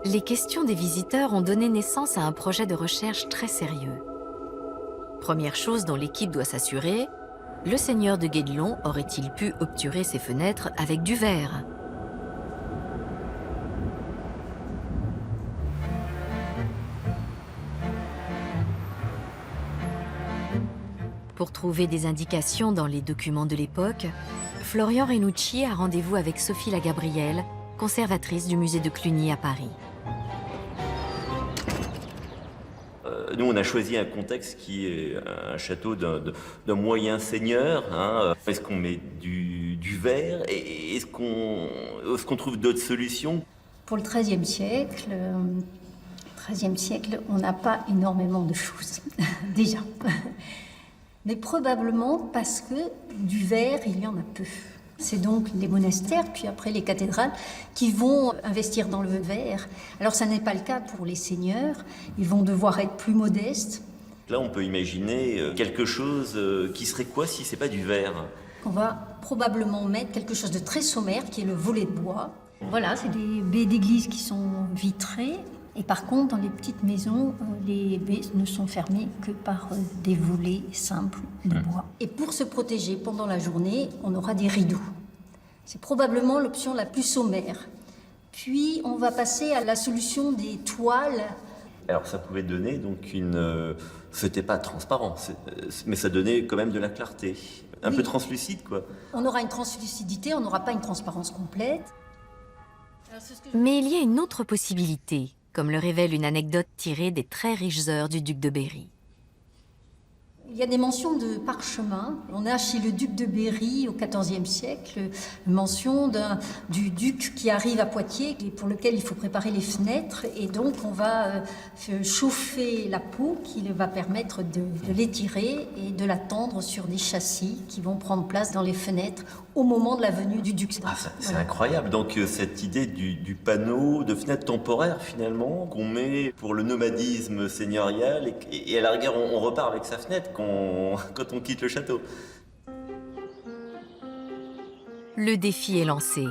Les questions des visiteurs ont donné naissance à un projet de recherche très sérieux. Première chose dont l'équipe doit s'assurer, le seigneur de Guédelon aurait-il pu obturer ses fenêtres avec du verre ? Pour trouver des indications dans les documents de l'époque, Florian Renucci a rendez-vous avec Sophie Lagabrielle, conservatrice du musée de Cluny à Paris. Nous, on a choisi un contexte qui est un château d'un moyen seigneur. Est-ce qu'on met du verre et est-ce qu'on trouve d'autres solutions Pour le XIIIe siècle, on n'a pas énormément de choses, déjà. Mais probablement parce que du verre, il y en a peu. C'est donc les monastères, puis après les cathédrales, qui vont investir dans le verre. Alors ça n'est pas le cas pour les seigneurs, ils vont devoir être plus modestes. Là, on peut imaginer quelque chose qui serait quoi si c'est pas du verre? On va probablement mettre quelque chose de très sommaire, qui est le volet de bois. Voilà, c'est des baies d'église qui sont vitrées. Et par contre, dans les petites maisons, les baies ne sont fermées que par des volets simples de bois. Et pour se protéger pendant la journée, on aura des rideaux. C'est probablement l'option la plus sommaire. Puis, on va passer à la solution des toiles. Alors, ça pouvait donner donc une... C'était pas transparent, mais ça donnait quand même de la clarté. Un peu translucide, quoi. On aura une translucidité, on n'aura pas une transparence complète. Mais il y a une autre possibilité, comme le révèle une anecdote tirée des très riches heures du duc de Berry. Il y a des mentions de parchemin. On a chez le duc de Berry, au XIVe siècle, mention du duc qui arrive à Poitiers et pour lequel il faut préparer les fenêtres. Et donc, on va chauffer la peau qui va permettre de l'étirer et de la tendre sur des châssis qui vont prendre place dans les fenêtres au moment de la venue du duc. Ah, c'est incroyable. Donc, cette idée du panneau, de fenêtre temporaire, finalement, qu'on met pour le nomadisme seigneurial et à la rigueur, on repart avec sa fenêtre quand on quitte le château. Le défi est lancé.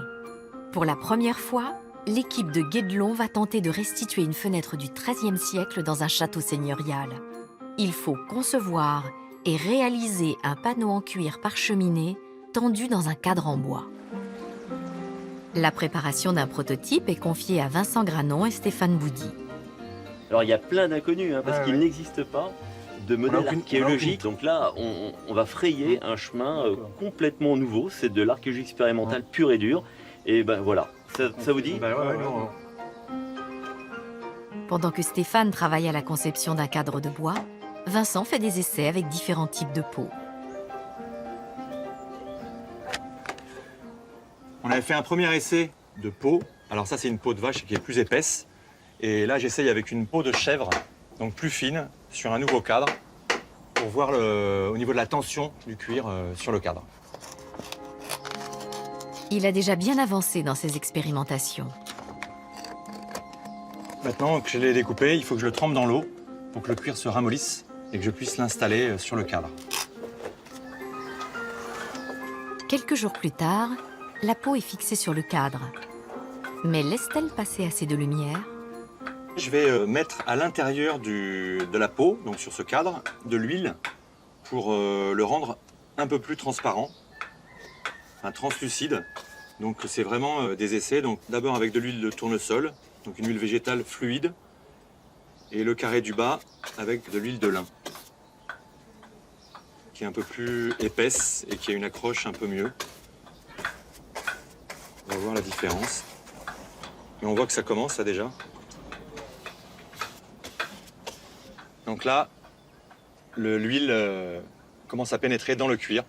Pour la première fois, l'équipe de Guédelon va tenter de restituer une fenêtre du XIIIe siècle dans un château seigneurial. Il faut concevoir et réaliser un panneau en cuir parcheminé tendu dans un cadre en bois. La préparation d'un prototype est confiée à Vincent Granon et Stéphane Boudy. Alors, il y a plein d'inconnus, parce qu'il n'existe pas de modèle archéologique. Donc là, on va frayer un chemin complètement nouveau. C'est de l'archéologie expérimentale pure et dure. Et ben voilà, ça vous dit? Pendant que Stéphane travaille à la conception d'un cadre de bois, Vincent fait des essais avec différents types de peaux. On avait fait un premier essai de peau. Alors ça, c'est une peau de vache qui est plus épaisse. Et là, j'essaye avec une peau de chèvre, donc plus fine, sur un nouveau cadre, pour voir au niveau de la tension du cuir sur le cadre. Il a déjà bien avancé dans ses expérimentations. Maintenant que je l'ai découpé, il faut que je le trempe dans l'eau pour que le cuir se ramollisse et que je puisse l'installer sur le cadre. Quelques jours plus tard, la peau est fixée sur le cadre. Mais laisse-t-elle passer assez de lumière? Je vais mettre à l'intérieur de la peau, donc sur ce cadre, de l'huile pour le rendre un peu plus transparent, enfin translucide. Donc c'est vraiment des essais. Donc d'abord avec de l'huile de tournesol, donc une huile végétale fluide, et le carré du bas avec de l'huile de lin, qui est un peu plus épaisse et qui a une accroche un peu mieux. On va voir la différence. Mais on voit que ça commence là déjà. Donc là, l'huile commence à pénétrer dans le cuir.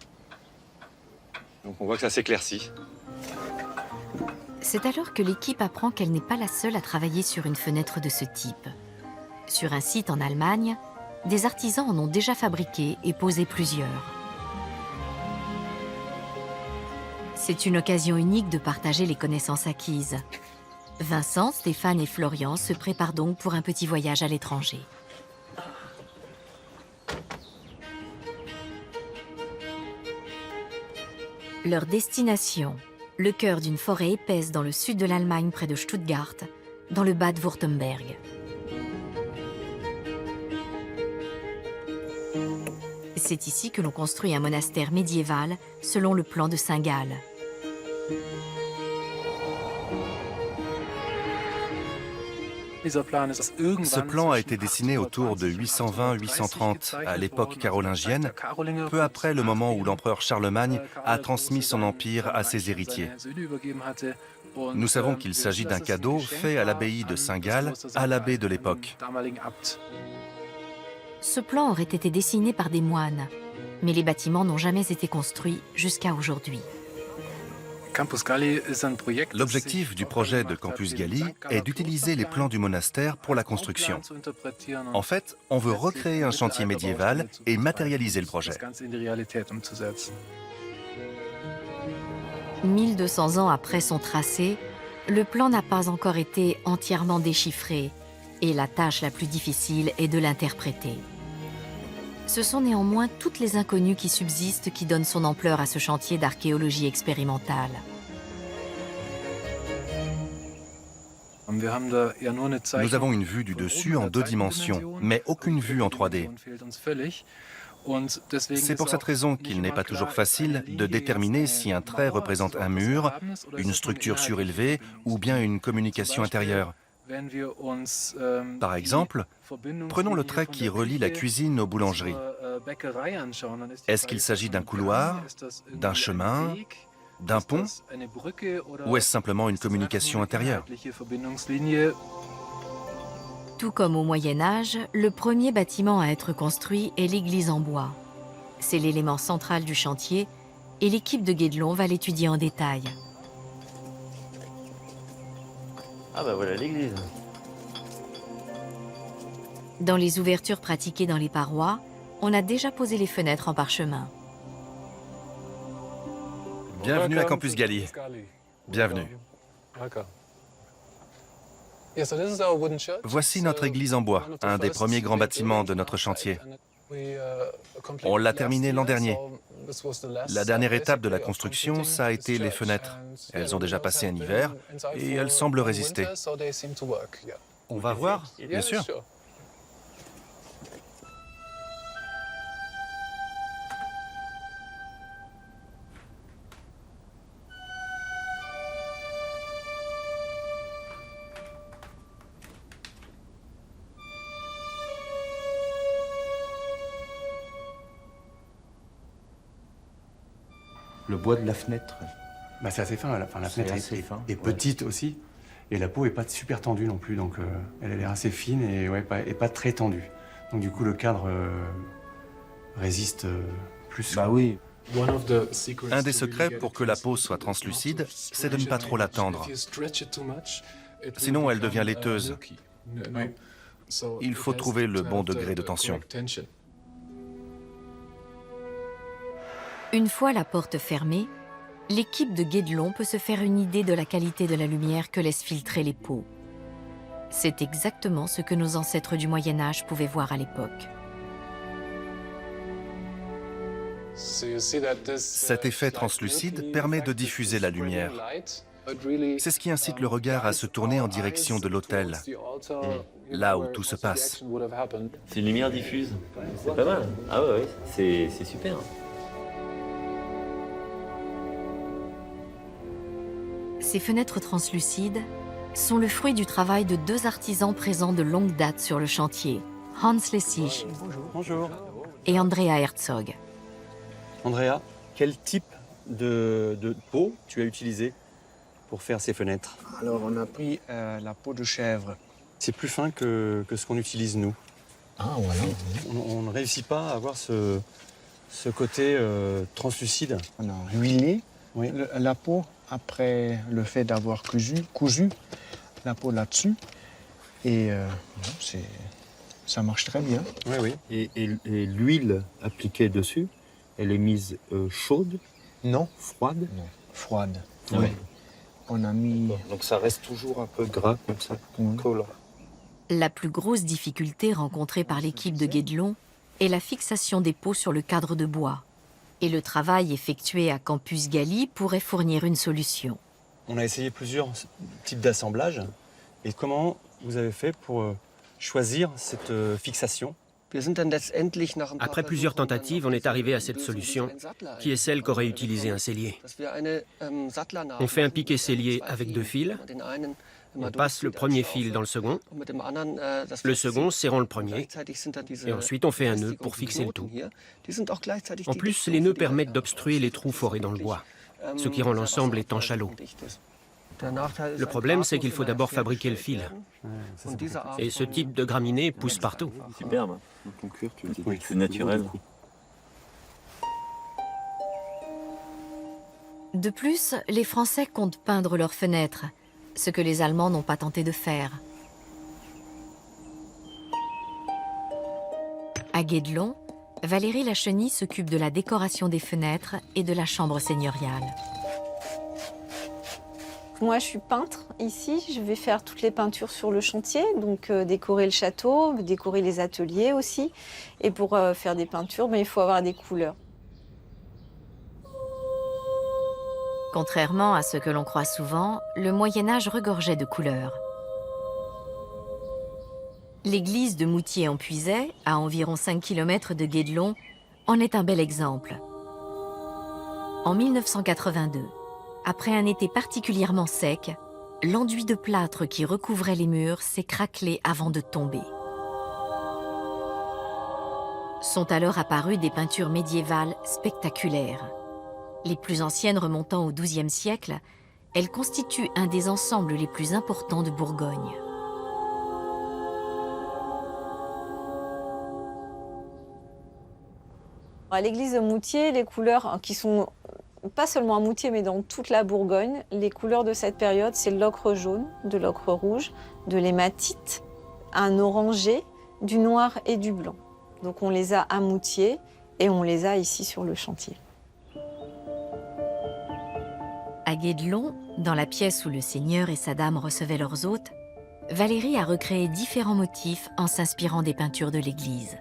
Donc on voit que ça s'éclaircit. C'est alors que l'équipe apprend qu'elle n'est pas la seule à travailler sur une fenêtre de ce type. Sur un site en Allemagne, des artisans en ont déjà fabriqué et posé plusieurs. C'est une occasion unique de partager les connaissances acquises. Vincent, Stéphane et Florian se préparent donc pour un petit voyage à l'étranger. Leur destination, le cœur d'une forêt épaisse dans le sud de l'Allemagne près de Stuttgart, dans le Bade-Wurtemberg. C'est ici que l'on construit un monastère médiéval selon le plan de Saint-Gall. Ce plan a été dessiné autour de 820-830, à l'époque carolingienne, peu après le moment où l'empereur Charlemagne a transmis son empire à ses héritiers. Nous savons qu'il s'agit d'un cadeau fait à l'abbaye de Saint-Gall, à l'abbé de l'époque. Ce plan aurait été dessiné par des moines, mais les bâtiments n'ont jamais été construits jusqu'à aujourd'hui. L'objectif du projet de Campus Gali est d'utiliser les plans du monastère pour la construction. En fait, on veut recréer un chantier médiéval et matérialiser le projet. 1200 ans après son tracé, le plan n'a pas encore été entièrement déchiffré et la tâche la plus difficile est de l'interpréter. Ce sont néanmoins toutes les inconnues qui subsistent qui donnent son ampleur à ce chantier d'archéologie expérimentale. Nous avons une vue du dessus en 2 dimensions, mais aucune vue en 3D. C'est pour cette raison qu'il n'est pas toujours facile de déterminer si un trait représente un mur, une structure surélevée ou bien une communication intérieure. Par exemple, prenons le trait qui relie la cuisine aux boulangeries. Est-ce qu'il s'agit d'un couloir, d'un chemin, d'un pont, ou est-ce simplement une communication intérieure? Tout comme au Moyen-Âge, le premier bâtiment à être construit est l'église en bois. C'est l'élément central du chantier et l'équipe de Guédelon va l'étudier en détail. Ah bah voilà l'église. Dans les ouvertures pratiquées dans les parois, on a déjà posé les fenêtres en parchemin. Bienvenue à Campus Gali. Bienvenue. Voici notre église en bois, un des premiers grands bâtiments de notre chantier. On l'a terminé l'an dernier. La dernière étape de la construction, ça a été les fenêtres. Elles ont déjà passé un hiver et elles semblent résister. On va voir, bien sûr. Le bois de la fenêtre. C'est assez fin, la fenêtre est petite aussi, et la peau n'est pas super tendue non plus, donc elle a l'air assez fine et pas très tendue. Donc du coup le cadre résiste plus. Bah oui. Un des secrets pour que la peau soit translucide, c'est de ne pas trop la tendre. Sinon elle devient laiteuse. Il faut trouver le bon degré de tension. Une fois la porte fermée, l'équipe de Guédelon peut se faire une idée de la qualité de la lumière que laissent filtrer les pots. C'est exactement ce que nos ancêtres du Moyen-Âge pouvaient voir à l'époque. Cet effet translucide permet de diffuser la lumière. C'est ce qui incite le regard à se tourner en direction de l'autel, là où tout se passe. C'est une lumière diffuse. C'est pas mal. Ah ouais, c'est super. Ces fenêtres translucides sont le fruit du travail de 2 artisans présents de longue date sur le chantier, Hans Lessig et Andrea Herzog. Andrea, quel type de peau tu as utilisé pour faire ces fenêtres? Alors on a pris la peau de chèvre. C'est plus fin que ce qu'on utilise nous. Ah voilà. On ne réussit pas à avoir ce côté translucide. On a huilé la peau après le fait d'avoir cousu la peau là-dessus. Et ça marche très bien. Oui. Et l'huile appliquée dessus, elle est mise chaude? Non. Froide? Non, froide. Oui. On a mis... Donc ça reste toujours un peu gras comme ça, collant. La plus grosse difficulté rencontrée par l'équipe de Guédelon est la fixation des pots sur le cadre de bois. Et le travail effectué à Campus Gali pourrait fournir une solution. On a essayé plusieurs types d'assemblages. Et comment vous avez fait pour choisir cette fixation? Après plusieurs tentatives, on est arrivé à cette solution, qui est celle qu'aurait utilisé un sellier. On fait un piquet sellier avec 2 fils. On passe le premier fil dans le second serrant le premier, et ensuite on fait un nœud pour fixer le tout. En plus, les nœuds permettent d'obstruer les trous forés dans le bois, ce qui rend l'ensemble étanche à l'eau. Le problème, c'est qu'il faut d'abord fabriquer le fil. Et ce type de graminées pousse partout. Superbe. C'est naturel. De plus, les Français comptent peindre leurs fenêtres, ce que les Allemands n'ont pas tenté de faire. À Guédelon, Valérie Lacheny s'occupe de la décoration des fenêtres et de la chambre seigneuriale. Moi, je suis peintre ici. Je vais faire toutes les peintures sur le chantier, donc décorer le château, décorer les ateliers aussi. Et pour faire des peintures, il faut avoir des couleurs. Contrairement à ce que l'on croit souvent, le Moyen-Âge regorgeait de couleurs. L'église de Moutier-en-Puisaye, à environ 5 km de Guédelon, en est un bel exemple. En 1982, après un été particulièrement sec, l'enduit de plâtre qui recouvrait les murs s'est craquelé avant de tomber. Sont alors apparues des peintures médiévales spectaculaires. Les plus anciennes remontant au XIIe siècle, elles constituent un des ensembles les plus importants de Bourgogne. À l'église de Moutier, les couleurs qui sont pas seulement à Moutier, mais dans toute la Bourgogne, les couleurs de cette période, c'est l'ocre jaune, de l'ocre rouge, de l'hématite, un orangé, du noir et du blanc. Donc on les a à Moutier et on les a ici sur le chantier. À Guédelon, dans la pièce où le seigneur et sa dame recevaient leurs hôtes, Valérie a recréé différents motifs en s'inspirant des peintures de l'église.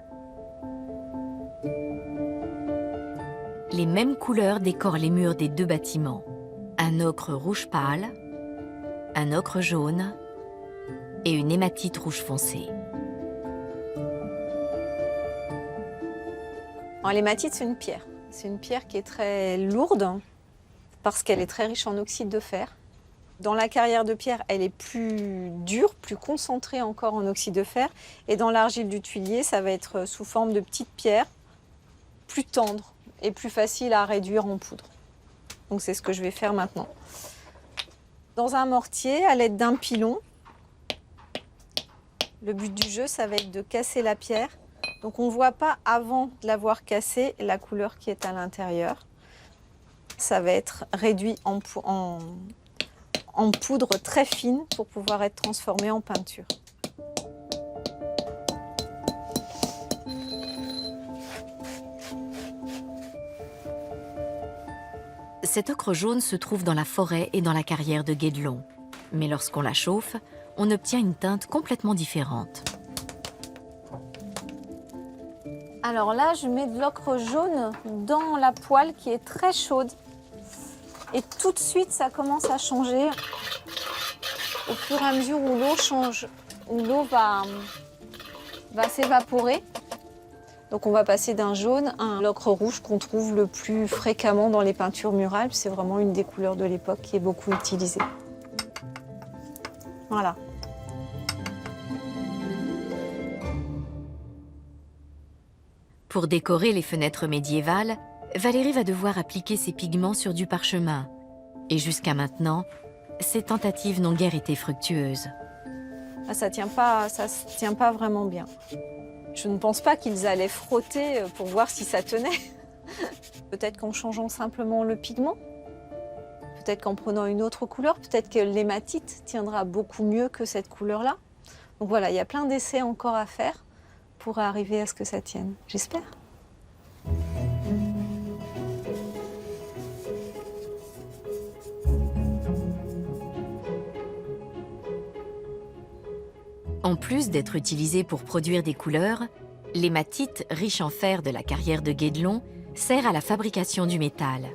Les mêmes couleurs décorent les murs des deux bâtiments. Un ocre rouge pâle, un ocre jaune et une hématite rouge foncé. L'hématite, c'est une pierre. C'est une pierre qui est très lourde parce qu'elle est très riche en oxyde de fer. Dans la carrière de pierre, elle est plus dure, plus concentrée encore en oxyde de fer. Et dans l'argile du tuilier, ça va être sous forme de petites pierres, plus tendres et plus faciles à réduire en poudre. Donc c'est ce que je vais faire maintenant. Dans un mortier, à l'aide d'un pilon, le but du jeu, ça va être de casser la pierre. Donc on ne voit pas, avant de l'avoir cassée, la couleur qui est à l'intérieur. Ça va être réduit en poudre très fine pour pouvoir être transformé en peinture. Cette ocre jaune se trouve dans la forêt et dans la carrière de Guédelon. Mais lorsqu'on la chauffe, on obtient une teinte complètement différente. Alors là, je mets de l'ocre jaune dans la poêle qui est très chaude. Et tout de suite, ça commence à changer au fur et à mesure où l'eau change, où l'eau va s'évaporer. Donc on va passer d'un jaune à un ocre rouge qu'on trouve le plus fréquemment dans les peintures murales. C'est vraiment une des couleurs de l'époque qui est beaucoup utilisée. Voilà. Pour décorer les fenêtres médiévales, Valérie va devoir appliquer ses pigments sur du parchemin. Et jusqu'à maintenant, ses tentatives n'ont guère été fructueuses. Ça tient pas vraiment bien. Je ne pense pas qu'ils allaient frotter pour voir si ça tenait. Peut-être qu'en changeant simplement le pigment, peut-être qu'en prenant une autre couleur, peut-être que l'hématite tiendra beaucoup mieux que cette couleur-là. Donc voilà, il y a plein d'essais encore à faire pour arriver à ce que ça tienne, j'espère. En plus d'être utilisée pour produire des couleurs, l'hématite, riche en fer de la carrière de Guédelon, sert à la fabrication du métal.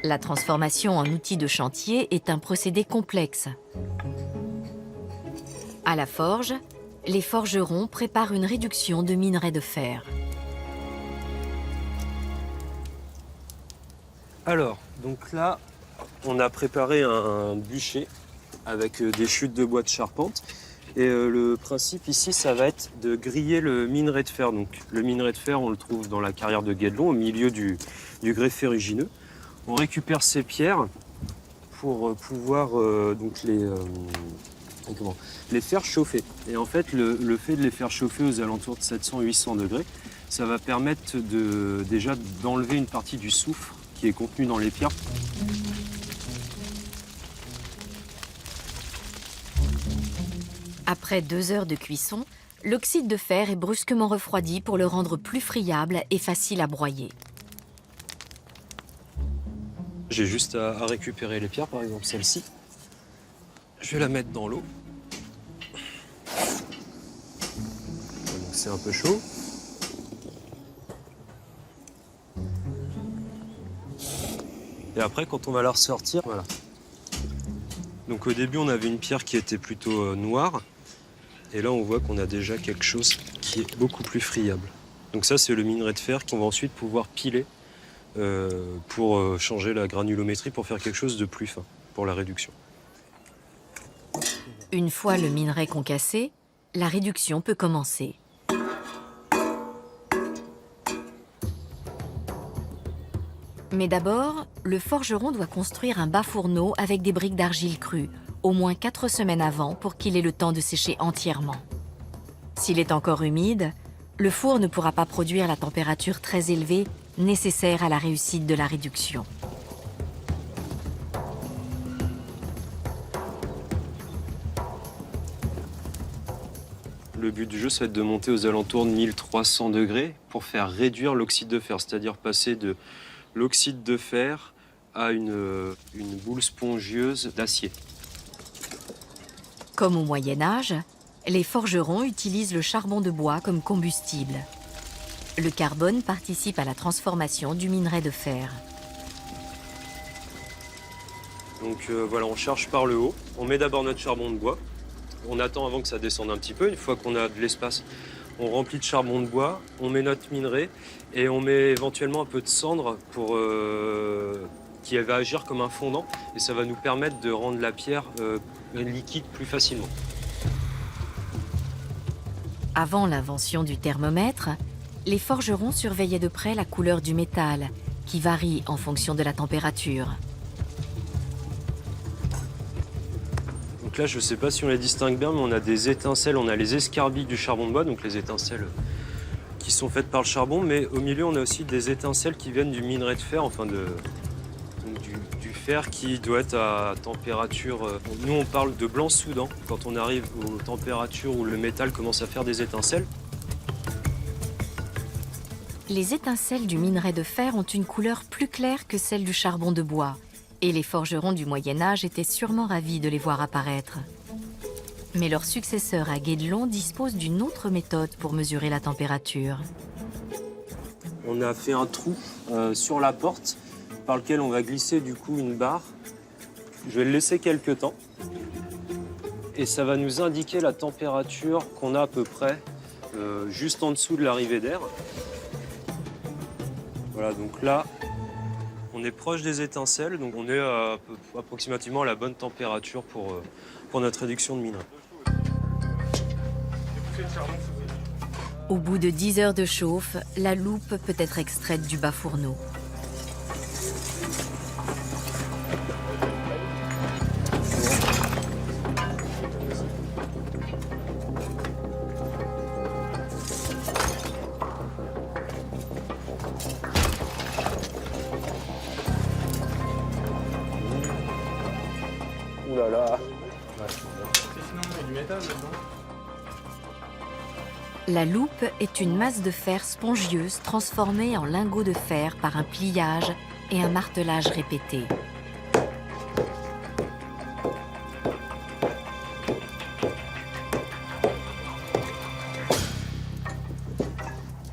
La transformation en outil de chantier est un procédé complexe. À la forge, les forgerons préparent une réduction de minerai de fer. Alors, donc là, on a préparé un bûcher avec des chutes de bois de charpente. Et le principe ici, ça va être de griller le minerai de fer. Donc, le minerai de fer, on le trouve dans la carrière de Guédelon, au milieu du grès ferrugineux. On récupère ces pierres pour pouvoir donc les faire chauffer. Et en fait, le fait de les faire chauffer aux alentours de 700-800 degrés Ça va permettre déjà d'enlever une partie du soufre qui est contenu dans les pierres. Après 2 heures de cuisson, l'oxyde de fer est brusquement refroidi pour le rendre plus friable et facile à broyer. J'ai juste à récupérer les pierres, par exemple celle-ci. Je vais la mettre dans l'eau. C'est un peu chaud. Et après, quand on va la ressortir, voilà. Donc au début, on avait une pierre qui était plutôt noire. Et là, on voit qu'on a déjà quelque chose qui est beaucoup plus friable. Donc ça, c'est le minerai de fer qu'on va ensuite pouvoir piler pour changer la granulométrie, pour faire quelque chose de plus fin, pour la réduction. Une fois le minerai concassé, la réduction peut commencer. Mais d'abord, le forgeron doit construire un bas fourneau avec des briques d'argile crue, au moins 4 semaines avant pour qu'il ait le temps de sécher entièrement. S'il est encore humide, le four ne pourra pas produire la température très élevée nécessaire à la réussite de la réduction. Le but du jeu, ça va être de monter aux alentours de 1300 degrés pour faire réduire l'oxyde de fer, c'est-à-dire passer de l'oxyde de fer à une boule spongieuse d'acier. Comme au Moyen-Âge, les forgerons utilisent le charbon de bois comme combustible. Le carbone participe à la transformation du minerai de fer. Donc voilà, on charge par le haut. On met d'abord notre charbon de bois. On attend avant que ça descende un petit peu. Une fois qu'on a de l'espace, on remplit de charbon de bois, on met notre minerai et on met éventuellement un peu de cendre qui va agir comme un fondant. Et ça va nous permettre de rendre la pierre liquide plus facilement. Avant l'invention du thermomètre, les forgerons surveillaient de près la couleur du métal, qui varie en fonction de la température. Donc là, je ne sais pas si on les distingue bien, mais on a des étincelles, on a les escarbilles du charbon de bois, donc les étincelles qui sont faites par le charbon, mais au milieu, on a aussi des étincelles qui viennent du minerai de fer, enfin du fer qui doit être à température... Nous, on parle de blanc soudant, quand on arrive aux températures où le métal commence à faire des étincelles. Les étincelles du minerai de fer ont une couleur plus claire que celle du charbon de bois, et les forgerons du Moyen-Âge étaient sûrement ravis de les voir apparaître. Mais leur successeur à Guédelon dispose d'une autre méthode pour mesurer la température. On a fait un trou sur la porte par lequel on va glisser du coup une barre. Je vais le laisser quelques temps. Et ça va nous indiquer la température qu'on a à peu près juste en dessous de l'arrivée d'air. Voilà, donc là, on est proche des étincelles, donc on est approximativement à la bonne température pour notre réduction de minerai. Au bout de 10 heures de chauffe, la loupe peut être extraite du bas fourneau. Ouh là là. La loupe est une masse de fer spongieuse transformée en lingots de fer par un pliage et un martelage répété.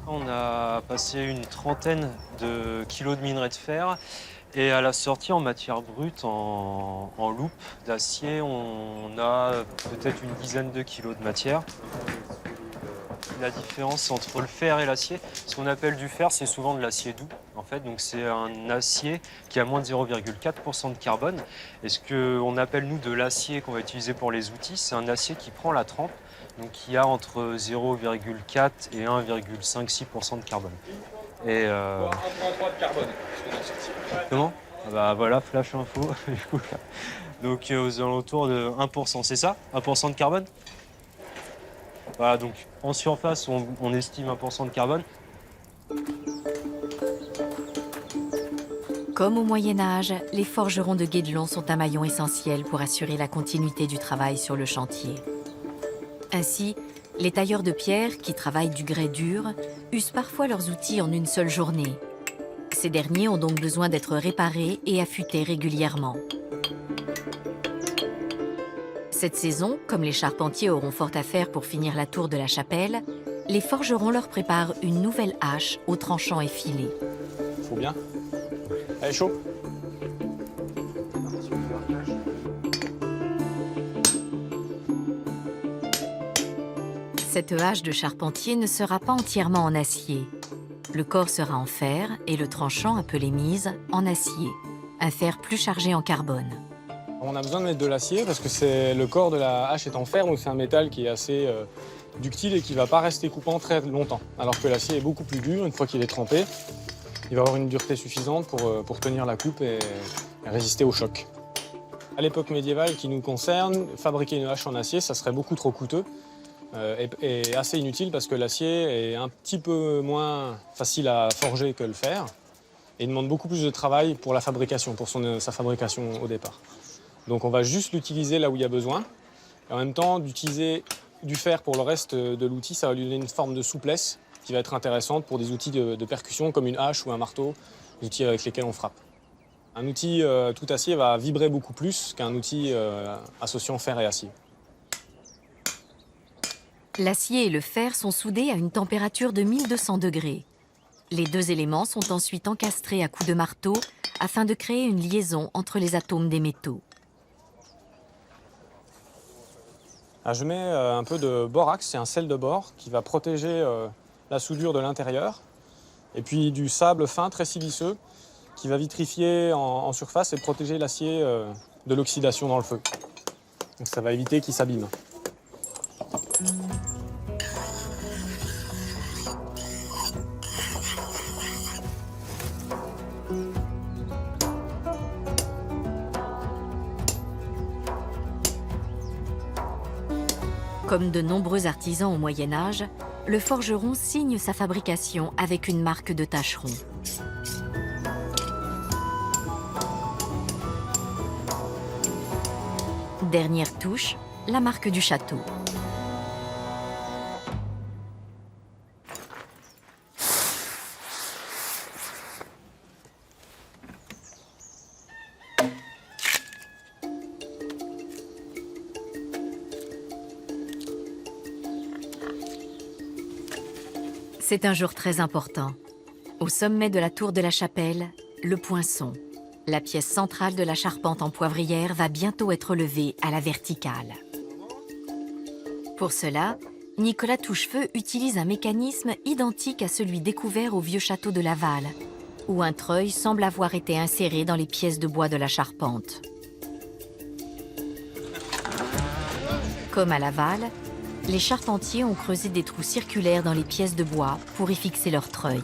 On a passé une trentaine de kilos de minerai de fer. Et à la sortie, en matière brute, en loupe d'acier, on a peut-être une dizaine de kilos de matière. La différence entre le fer et l'acier, ce qu'on appelle du fer, c'est souvent de l'acier doux. En fait, donc c'est un acier qui a moins de 0,4% de carbone. Et ce qu'on appelle, nous, de l'acier qu'on va utiliser pour les outils, c'est un acier qui prend la trempe, donc qui a entre 0,4 et 1,56% de carbone. Et 1,3 de carbone. comment? Bah voilà, flash info. Donc aux alentours de 1%, c'est ça? 1% de carbone? Voilà, donc en surface, on estime 1% de carbone. Comme au Moyen-Âge, les forgerons de Guédelon sont un maillon essentiel pour assurer la continuité du travail sur le chantier. Ainsi, les tailleurs de pierre, qui travaillent du grès dur, usent parfois leurs outils en une seule journée. Ces derniers ont donc besoin d'être réparés et affûtés régulièrement. Cette saison, comme les charpentiers auront fort à faire pour finir la tour de la chapelle, les forgerons leur préparent une nouvelle hache aux tranchants effilés. Faut bien. Elle est chaud. Cette hache de charpentier ne sera pas entièrement en acier. Le corps sera en fer et le tranchant, appelé mise, en acier, un fer plus chargé en carbone. On a besoin de mettre de l'acier parce que le corps de la hache est en fer, donc c'est un métal qui est assez ductile et qui ne va pas rester coupant très longtemps. Alors que l'acier est beaucoup plus dur, une fois qu'il est trempé, il va avoir une dureté suffisante pour tenir la coupe et résister au choc. À l'époque médiévale qui nous concerne, fabriquer une hache en acier, ça serait beaucoup trop coûteux et assez inutile parce que l'acier est un petit peu moins facile à forger que le fer et demande beaucoup plus de travail pour la fabrication, pour sa fabrication au départ. Donc on va juste l'utiliser là où il y a besoin. Et en même temps, d'utiliser du fer pour le reste de l'outil, ça va lui donner une forme de souplesse qui va être intéressante pour des outils de percussion comme une hache ou un marteau, des outils avec lesquels on frappe. Un outil tout acier va vibrer beaucoup plus qu'un outil associant fer et acier. L'acier et le fer sont soudés à une température de 1200 degrés. Les deux éléments sont ensuite encastrés à coups de marteau afin de créer une liaison entre les atomes des métaux. Je mets un peu de borax, c'est un sel de bore qui va protéger la soudure de l'intérieur. Et puis du sable fin, très siliceux, qui va vitrifier en surface et protéger l'acier de l'oxydation dans le feu. Donc ça va éviter qu'il s'abîme. Comme de nombreux artisans au Moyen-Âge, le forgeron signe sa fabrication avec une marque de tâcheron. Dernière touche, la marque du château. C'est un jour très important. Au sommet de la tour de la chapelle, le poinçon. La pièce centrale de la charpente en poivrière va bientôt être levée à la verticale. Pour cela, Nicolas Touchefeu utilise un mécanisme identique à celui découvert au vieux château de Laval, où un treuil semble avoir été inséré dans les pièces de bois de la charpente. Comme à Laval, les charpentiers ont creusé des trous circulaires dans les pièces de bois pour y fixer leur treuil.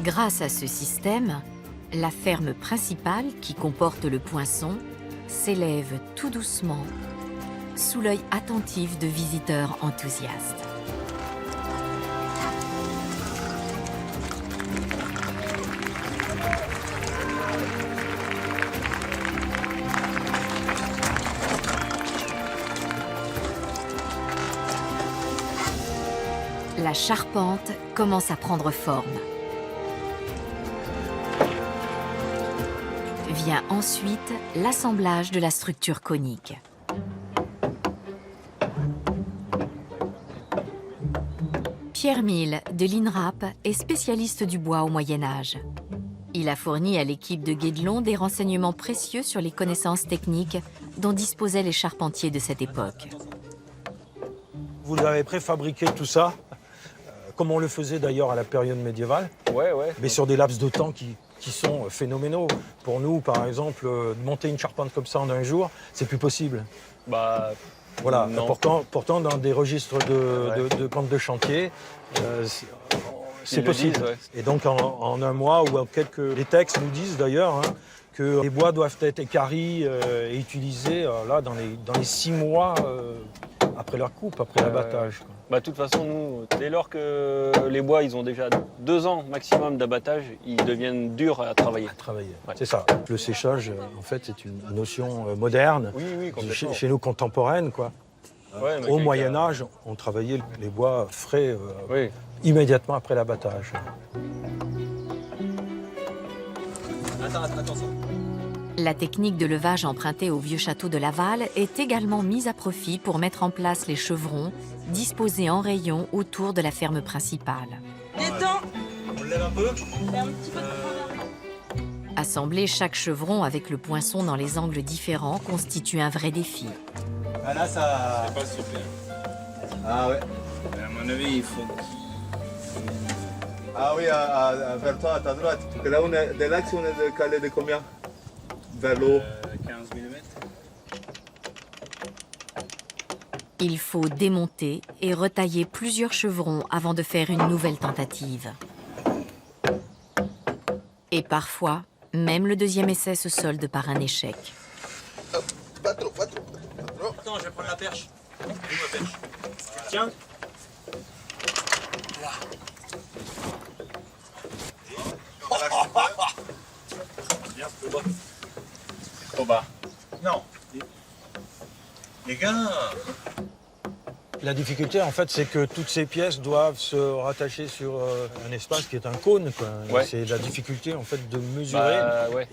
Grâce à ce système, la ferme principale, qui comporte le poinçon, s'élève tout doucement, sous l'œil attentif de visiteurs enthousiastes. La charpente commence à prendre forme. Vient ensuite l'assemblage de la structure conique. Pierre Mille, de l'INRAP, est spécialiste du bois au Moyen-Âge. Il a fourni à l'équipe de Guédelon des renseignements précieux sur les connaissances techniques dont disposaient les charpentiers de cette époque. Vous avez préfabriqué tout ça, comme on le faisait d'ailleurs à la période médiévale, mais sur des laps de temps qui sont phénoménaux. Pour nous, par exemple, monter une charpente comme ça en un jour, c'est plus possible. Voilà. Pourtant, dans des registres de plantes de chantier, c'est possible. Et donc, en un mois ou en quelques... Les textes nous disent d'ailleurs que les bois doivent être équarris et utilisés là, dans les 6 mois après leur coupe, après l'abattage. Quoi. Bah, de toute façon, nous, dès lors que les bois ils ont déjà 2 ans maximum d'abattage, ils deviennent durs à travailler. Ouais. C'est ça. Le séchage, en fait, c'est une notion moderne, chez nous contemporaine, quoi. Ouais, Au Moyen-Âge, on travaillait les bois frais immédiatement après l'abattage. Attention. La technique de levage empruntée au vieux château de Laval est également mise à profit pour mettre en place les chevrons disposés en rayon autour de la ferme principale. On le lève un peu. Assembler chaque chevron avec le poinçon dans les angles différents constitue un vrai défi. Ah là, ça... C'est pas super. Ah ouais. À mon avis, il faut... Ah oui, vers toi, à ta droite. Parce que là, de l'axe, on est calé de combien? Vers l'eau 15 mm. Il faut démonter et retailler plusieurs chevrons avant de faire une nouvelle tentative. Et parfois, même le deuxième essai se solde par un échec. Pas trop, pas trop. Attends, je vais prendre la perche. Où ma perche? Tiens. Là. Bien, trop bas. Trop bas. Non. Les gars. La difficulté, en fait, c'est que toutes ces pièces doivent se rattacher sur un espace qui est un cône, quoi. Ouais. C'est la difficulté, en fait, de mesurer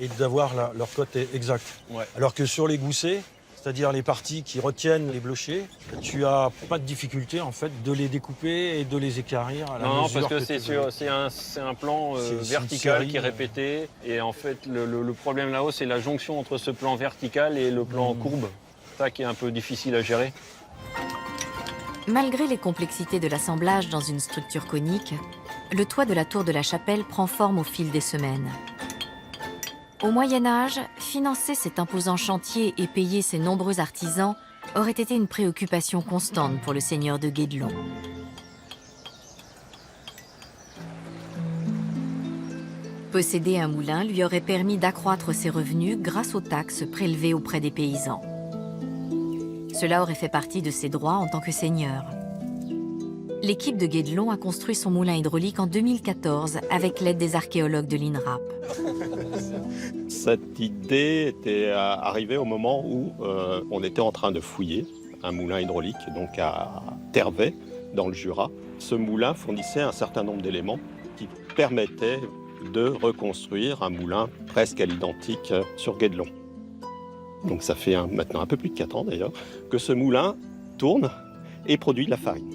et d'avoir leur cote exacte. Ouais. Alors que sur les goussets, c'est-à-dire les parties qui retiennent les blochers, tu n'as pas de difficulté, en fait, de les découper et de les équarrir à la mesure. Non, parce que c'est un plan vertical qui est répété. Et en fait, le problème là-haut, c'est la jonction entre ce plan vertical et le plan courbe. C'est ça qui est un peu difficile à gérer. Malgré les complexités de l'assemblage dans une structure conique, le toit de la tour de la chapelle prend forme au fil des semaines. Au Moyen-Âge, financer cet imposant chantier et payer ses nombreux artisans aurait été une préoccupation constante pour le seigneur de Guédelon. Posséder un moulin lui aurait permis d'accroître ses revenus grâce aux taxes prélevées auprès des paysans. Cela aurait fait partie de ses droits en tant que seigneur. L'équipe de Guédelon a construit son moulin hydraulique en 2014 avec l'aide des archéologues de l'INRAP. Cette idée était arrivée au moment où on était en train de fouiller un moulin hydraulique, donc à Tervet, dans le Jura. Ce moulin fournissait un certain nombre d'éléments qui permettaient de reconstruire un moulin presque à l'identique sur Guédelon. Donc ça fait maintenant un peu plus de 4 ans d'ailleurs, que ce moulin tourne et produit de la farine.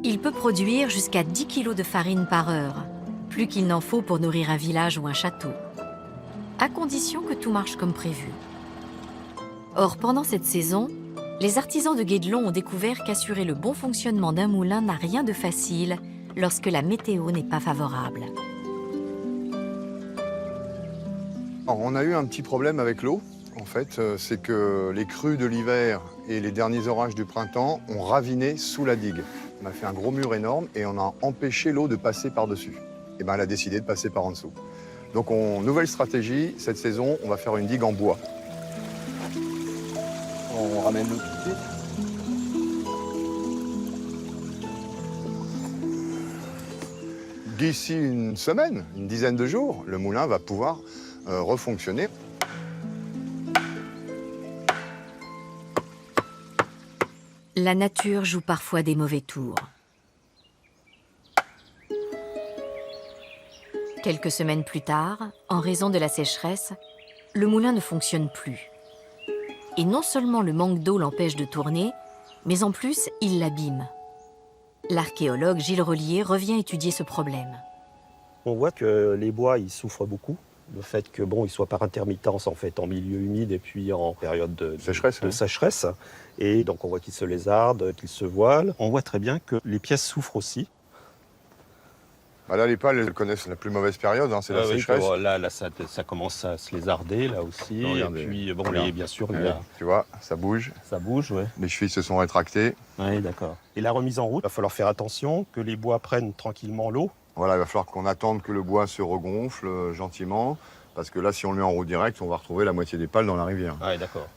Il peut produire jusqu'à 10 kg de farine par heure, plus qu'il n'en faut pour nourrir un village ou un château, à condition que tout marche comme prévu. Or, pendant cette saison, les artisans de Guédelon ont découvert qu'assurer le bon fonctionnement d'un moulin n'a rien de facile lorsque la météo n'est pas favorable. Alors, on a eu un petit problème avec l'eau. En fait, c'est que les crues de l'hiver et les derniers orages du printemps ont raviné sous la digue. On a fait un gros mur énorme et on a empêché l'eau de passer par-dessus. Et ben, elle a décidé de passer par en dessous. Donc, nouvelle stratégie, cette saison, on va faire une digue en bois. On ramène l'eau tout de suite. D'ici une semaine, une dizaine de jours, le moulin va pouvoir refonctionner. La nature joue parfois des mauvais tours. Quelques semaines plus tard, en raison de la sécheresse, le moulin ne fonctionne plus. Et non seulement le manque d'eau l'empêche de tourner, mais en plus, il l'abîme. L'archéologue Gilles Relier revient étudier ce problème. On voit que les bois, ils souffrent beaucoup. Le fait que ils soient par intermittence en fait en milieu humide et puis en période de sécheresse. Et donc on voit qu'ils se lézardent, qu'ils se voilent. On voit très bien que les pièces souffrent aussi. Bah là, les pales, elles connaissent la plus mauvaise période, c'est la sécheresse. Là, ça commence à se lézarder, là aussi. Et puis, bien sûr, tu vois, ça bouge. Ça bouge, ouais. Les chevilles se sont rétractées. Oui, d'accord. Et la remise en route, il va falloir faire attention que les bois prennent tranquillement l'eau Voilà, il va falloir qu'on attende que le bois se regonfle gentiment, parce que là, si on le met en route directe, on va retrouver la moitié des pales dans la rivière. Ah, d'accord.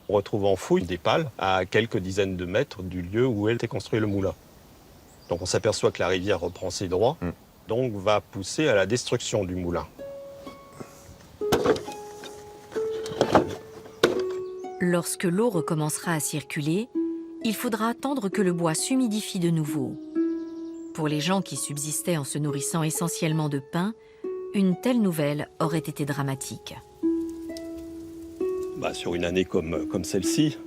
On retrouve en fouille des pales à quelques dizaines de mètres du lieu où a été construit le moulin. Donc on s'aperçoit que la rivière reprend ses droits, donc va pousser à la destruction du moulin. Lorsque l'eau recommencera à circuler, il faudra attendre que le bois s'humidifie de nouveau. Pour les gens qui subsistaient en se nourrissant essentiellement de pain, une telle nouvelle aurait été dramatique. Sur une année comme celle-ci,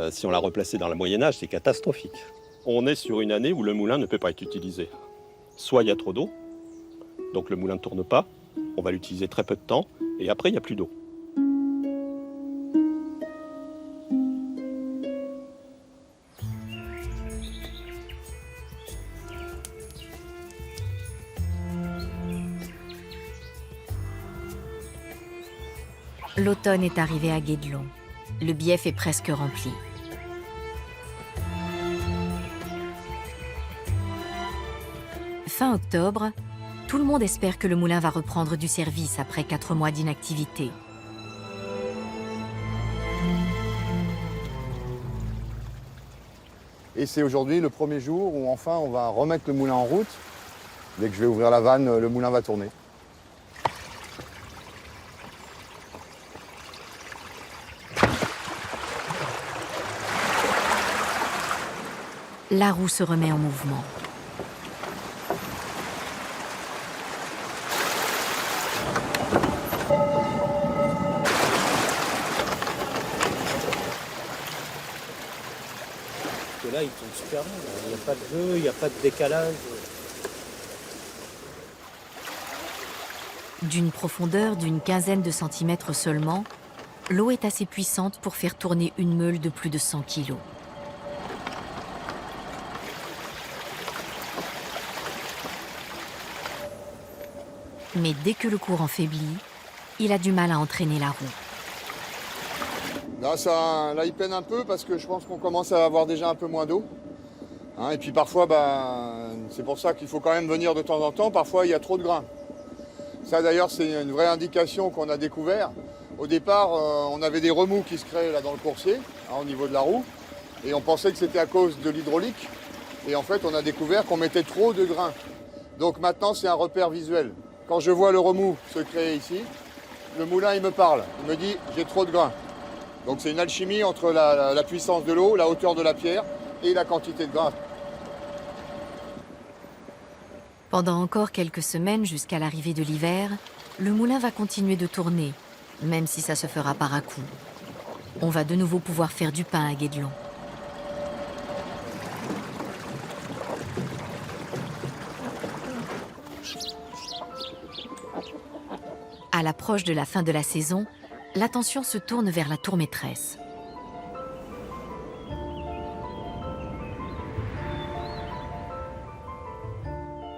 si on l'a replacée dans le Moyen-Âge, c'est catastrophique. On est sur une année où le moulin ne peut pas être utilisé. Soit il y a trop d'eau, donc le moulin ne tourne pas, on va l'utiliser très peu de temps, et après il n'y a plus d'eau. L'automne est arrivé à Guédelon. Le bief est presque rempli. Fin octobre, tout le monde espère que le moulin va reprendre du service après 4 mois d'inactivité. Et c'est aujourd'hui le premier jour où enfin on va remettre le moulin en route. Dès que je vais ouvrir la vanne, le moulin va tourner. La roue se remet en mouvement. Là, il tourne super bien. Il n'y a pas de jeu, il n'y a pas de décalage. D'une profondeur d'une quinzaine de centimètres seulement, l'eau est assez puissante pour faire tourner une meule de plus de 100 kilos. Mais dès que le courant faiblit, il a du mal à entraîner la roue. Là, il peine un peu parce que je pense qu'on commence à avoir déjà un peu moins d'eau. Et puis parfois, c'est pour ça qu'il faut quand même venir de temps en temps. Parfois, il y a trop de grains. Ça, d'ailleurs, c'est une vraie indication qu'on a découvert. Au départ, on avait des remous qui se créaient là dans le coursier, au niveau de la roue. Et on pensait que c'était à cause de l'hydraulique. Et en fait, on a découvert qu'on mettait trop de grains. Donc maintenant, c'est un repère visuel. Quand je vois le remous se créer ici, le moulin, il me parle. Il me dit, j'ai trop de grains. Donc c'est une alchimie entre la puissance de l'eau, la hauteur de la pierre et la quantité de grains. Pendant encore quelques semaines jusqu'à l'arrivée de l'hiver, le moulin va continuer de tourner, même si ça se fera par à-coups. On va de nouveau pouvoir faire du pain à Guédelon. À l'approche de la fin de la saison, l'attention se tourne vers la tour maîtresse.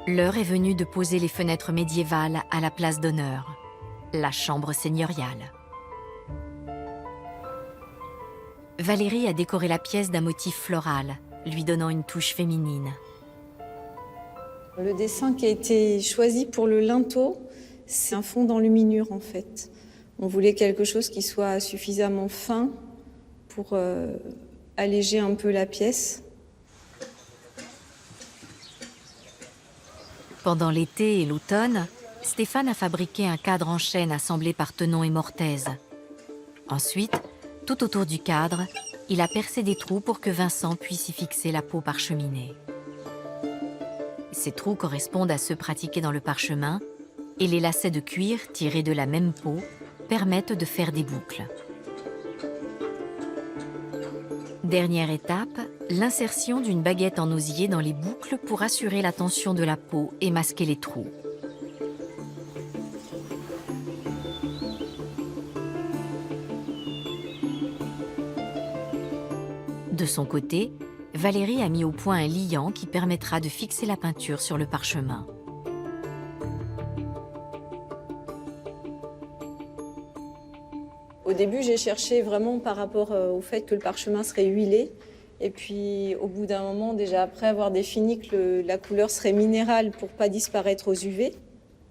L'heure est venue de poser les fenêtres médiévales à la place d'honneur, la chambre seigneuriale. Valérie a décoré la pièce d'un motif floral, lui donnant une touche féminine. Le dessin qui a été choisi pour le linteau, c'est un fond d'enluminure en fait. On voulait quelque chose qui soit suffisamment fin pour alléger un peu la pièce. Pendant l'été et l'automne, Stéphane a fabriqué un cadre en chêne assemblé par Tenon et Mortaise. Ensuite, tout autour du cadre, il a percé des trous pour que Vincent puisse y fixer la peau parcheminée. Ces trous correspondent à ceux pratiqués dans le parchemin et les lacets de cuir tirés de la même peau permettent de faire des boucles. Dernière étape, l'insertion d'une baguette en osier dans les boucles pour assurer la tension de la peau et masquer les trous. De son côté, Valérie a mis au point un liant qui permettra de fixer la peinture sur le parchemin. Au début, j'ai cherché vraiment par rapport au fait que le parchemin serait huilé. Et puis, au bout d'un moment, déjà après avoir défini que la couleur serait minérale pour pas disparaître aux UV,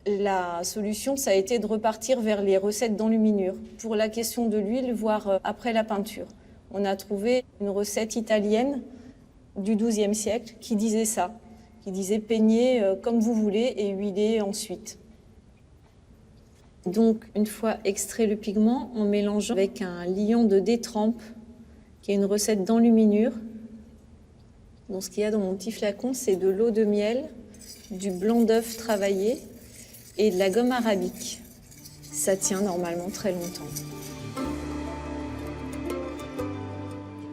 la solution, ça a été de repartir vers les recettes d'enluminure. Pour la question de l'huile, voire après la peinture. On a trouvé une recette italienne du XIIe siècle qui disait ça, qui disait peignez comme vous voulez et huilez ensuite. Donc, une fois extrait le pigment, on mélange avec un liant de détrempe, qui est une recette d'enluminure. Donc, ce qu'il y a dans mon petit flacon, c'est de l'eau de miel, du blanc d'œuf travaillé et de la gomme arabique. Ça tient normalement très longtemps.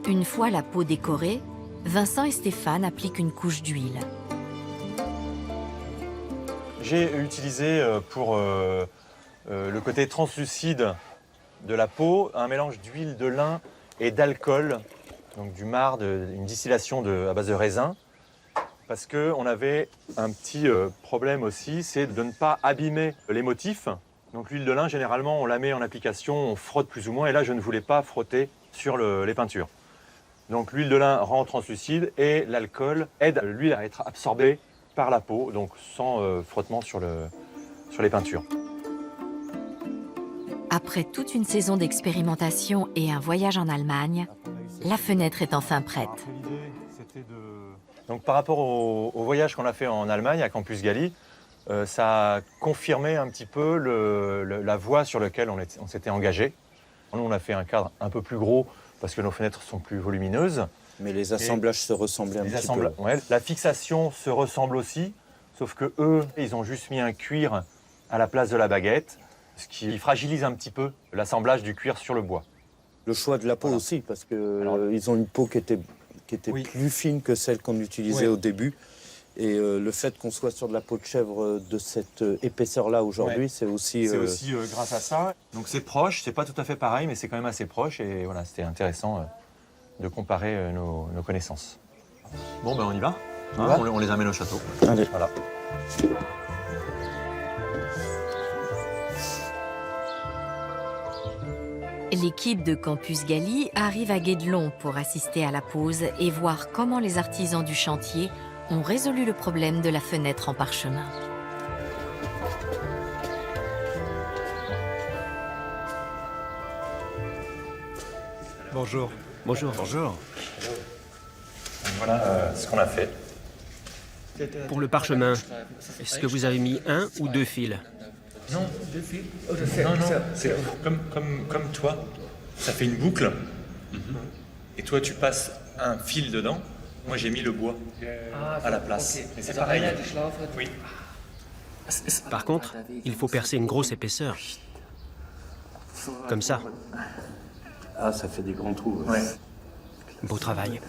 Une fois la peau décorée, Vincent et Stéphane appliquent une couche d'huile. J'ai utilisé pour le côté translucide de la peau un mélange d'huile de lin et d'alcool, donc du marc, une distillation à base de raisin, parce qu'on avait un petit problème aussi, c'est de ne pas abîmer les motifs. Donc l'huile de lin, généralement, on la met en application, on frotte plus ou moins, et là, je ne voulais pas frotter sur les peintures. Donc l'huile de lin rend translucide et l'alcool aide l'huile à être absorbée par la peau, donc sans frottement sur les peintures. Après toute une saison d'expérimentation et un voyage en Allemagne, la fenêtre est enfin prête. Donc par rapport au voyage qu'on a fait en Allemagne, à Campus Gali, ça a confirmé un petit peu la voie sur laquelle on s'était engagé. Nous, on a fait un cadre un peu plus gros parce que nos fenêtres sont plus volumineuses. Mais les assemblages se ressemblaient un petit peu. Ouais, la fixation se ressemble aussi, sauf que eux, ils ont juste mis un cuir à la place de la baguette, ce qui fragilise un petit peu l'assemblage du cuir sur le bois. Le choix de la peau aussi, parce qu'ils ont une peau qui était plus fine que celle qu'on utilisait au début. Et le fait qu'on soit sur de la peau de chèvre de cette épaisseur-là aujourd'hui, c'est aussi... C'est aussi grâce à ça. Donc c'est proche, c'est pas tout à fait pareil, mais c'est quand même assez proche. Et voilà, c'était intéressant de comparer nos connaissances. Bon, ben on y va. On les amène au château. Allez. Voilà. L'équipe de Campus Gali arrive à Guédelon pour assister à la pose et voir comment les artisans du chantier ont résolu le problème de la fenêtre en parchemin. Bonjour. Bonjour. Bonjour. Voilà ce qu'on a fait. Pour le parchemin, est-ce que vous avez mis un ou deux fils? Non, deux fils. Non, c'est comme toi, ça fait une boucle. Et toi, tu passes un fil dedans. Moi, j'ai mis le bois à la place. Et c'est pareil. Oui. Par contre, il faut percer une grosse épaisseur. Comme ça. Ah, ça fait des grands trous. Ouais. Beau travail.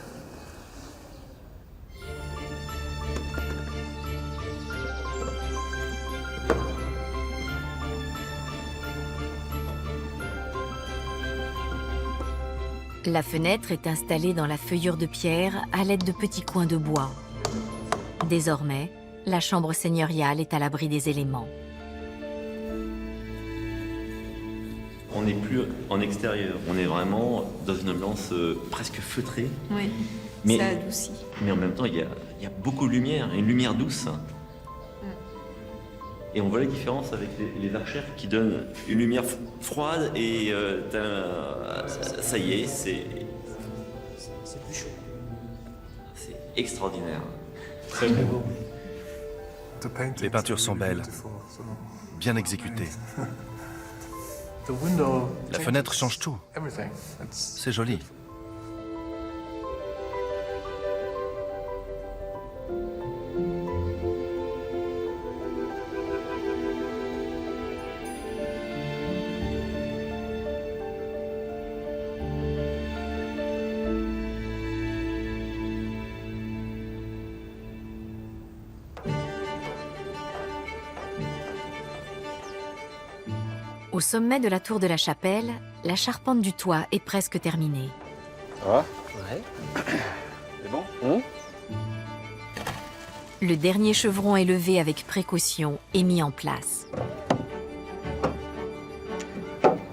La fenêtre est installée dans la feuillure de pierre à l'aide de petits coins de bois. Désormais, la chambre seigneuriale est à l'abri des éléments. On n'est plus en extérieur, on est vraiment dans une ambiance presque feutrée. Oui, mais, ça adoucit. Mais en même temps, il y a beaucoup de lumière, une lumière douce. Et on voit la différence avec les archères qui donnent une lumière froide et ça y est, c'est plus chaud. C'est extraordinaire. Très beau. Les peintures sont belles, bien exécutées. La fenêtre change tout. C'est joli. Au sommet de la tour de la chapelle, la charpente du toit est presque terminée. Ça va? Ouais. C'est bon? Le dernier chevron est levé avec précaution et mis en place.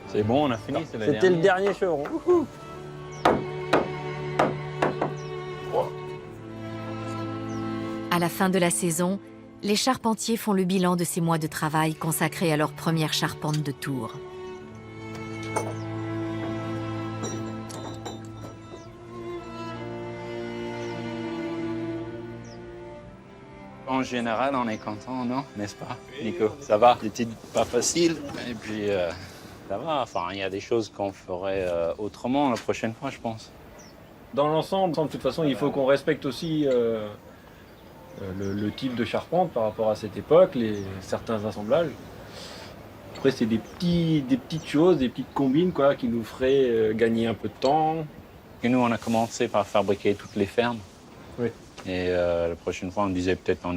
C'est bon, on a fini. C'était le dernier chevron. la fin de la saison, les charpentiers font le bilan de ces mois de travail consacrés à leur première charpente de tour. En général, on est content, non? N'est-ce pas, Nico? Ça va? C'était pas facile, et puis ça va. Enfin, il y a des choses qu'on ferait autrement la prochaine fois, je pense. Dans l'ensemble, de toute façon, il faut qu'on respecte aussi le type de charpente par rapport à cette époque, certains assemblages. Après, c'est des petites choses, des petites combines quoi, qui nous feraient gagner un peu de temps. Et nous, on a commencé par fabriquer toutes les fermes. Oui. Et la prochaine fois, on disait peut-être on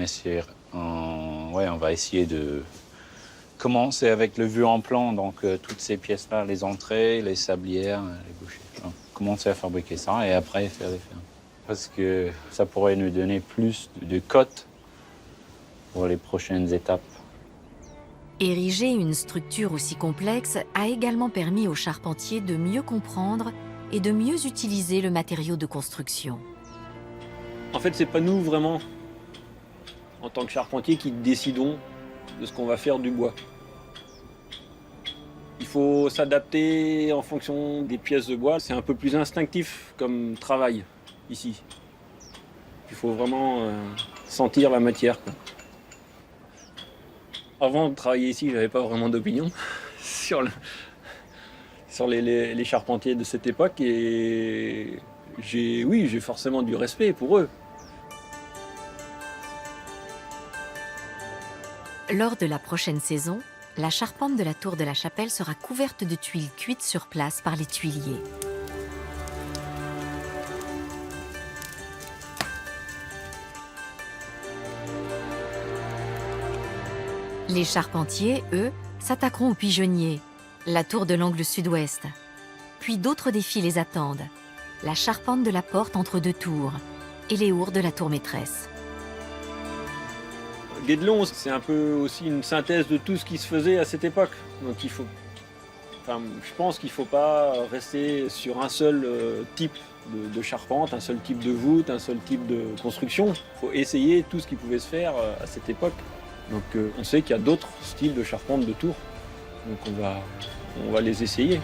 va essayer de commencer avec le vu en plan, donc toutes ces pièces-là, les entrées, les sablières, les bouchées. Donc, commencer à fabriquer ça et après faire des fermes. Parce que ça pourrait nous donner plus de cotes pour les prochaines étapes. Ériger une structure aussi complexe a également permis aux charpentiers de mieux comprendre et de mieux utiliser le matériau de construction. En fait, c'est pas nous vraiment, en tant que charpentiers, qui décidons de ce qu'on va faire du bois. Il faut s'adapter en fonction des pièces de bois. C'est un peu plus instinctif comme travail ici. Il faut vraiment sentir la matière, quoi. Avant de travailler ici, j'avais pas vraiment d'opinion sur les charpentiers de cette époque et j'ai forcément du respect pour eux. Lors de la prochaine saison, la charpente de la tour de la Chapelle sera couverte de tuiles cuites sur place par les tuiliers. Les charpentiers, eux, s'attaqueront aux pigeonniers, la tour de l'angle sud-ouest. Puis d'autres défis les attendent. La charpente de la porte entre deux tours et les ours de la tour maîtresse. Guédelon, c'est un peu aussi une synthèse de tout ce qui se faisait à cette époque. Donc je pense qu'il ne faut pas rester sur un seul type de charpente, un seul type de voûte, un seul type de construction. Il faut essayer tout ce qui pouvait se faire à cette époque. Donc on sait qu'il y a d'autres styles de charpente de tour. Donc on va les essayer.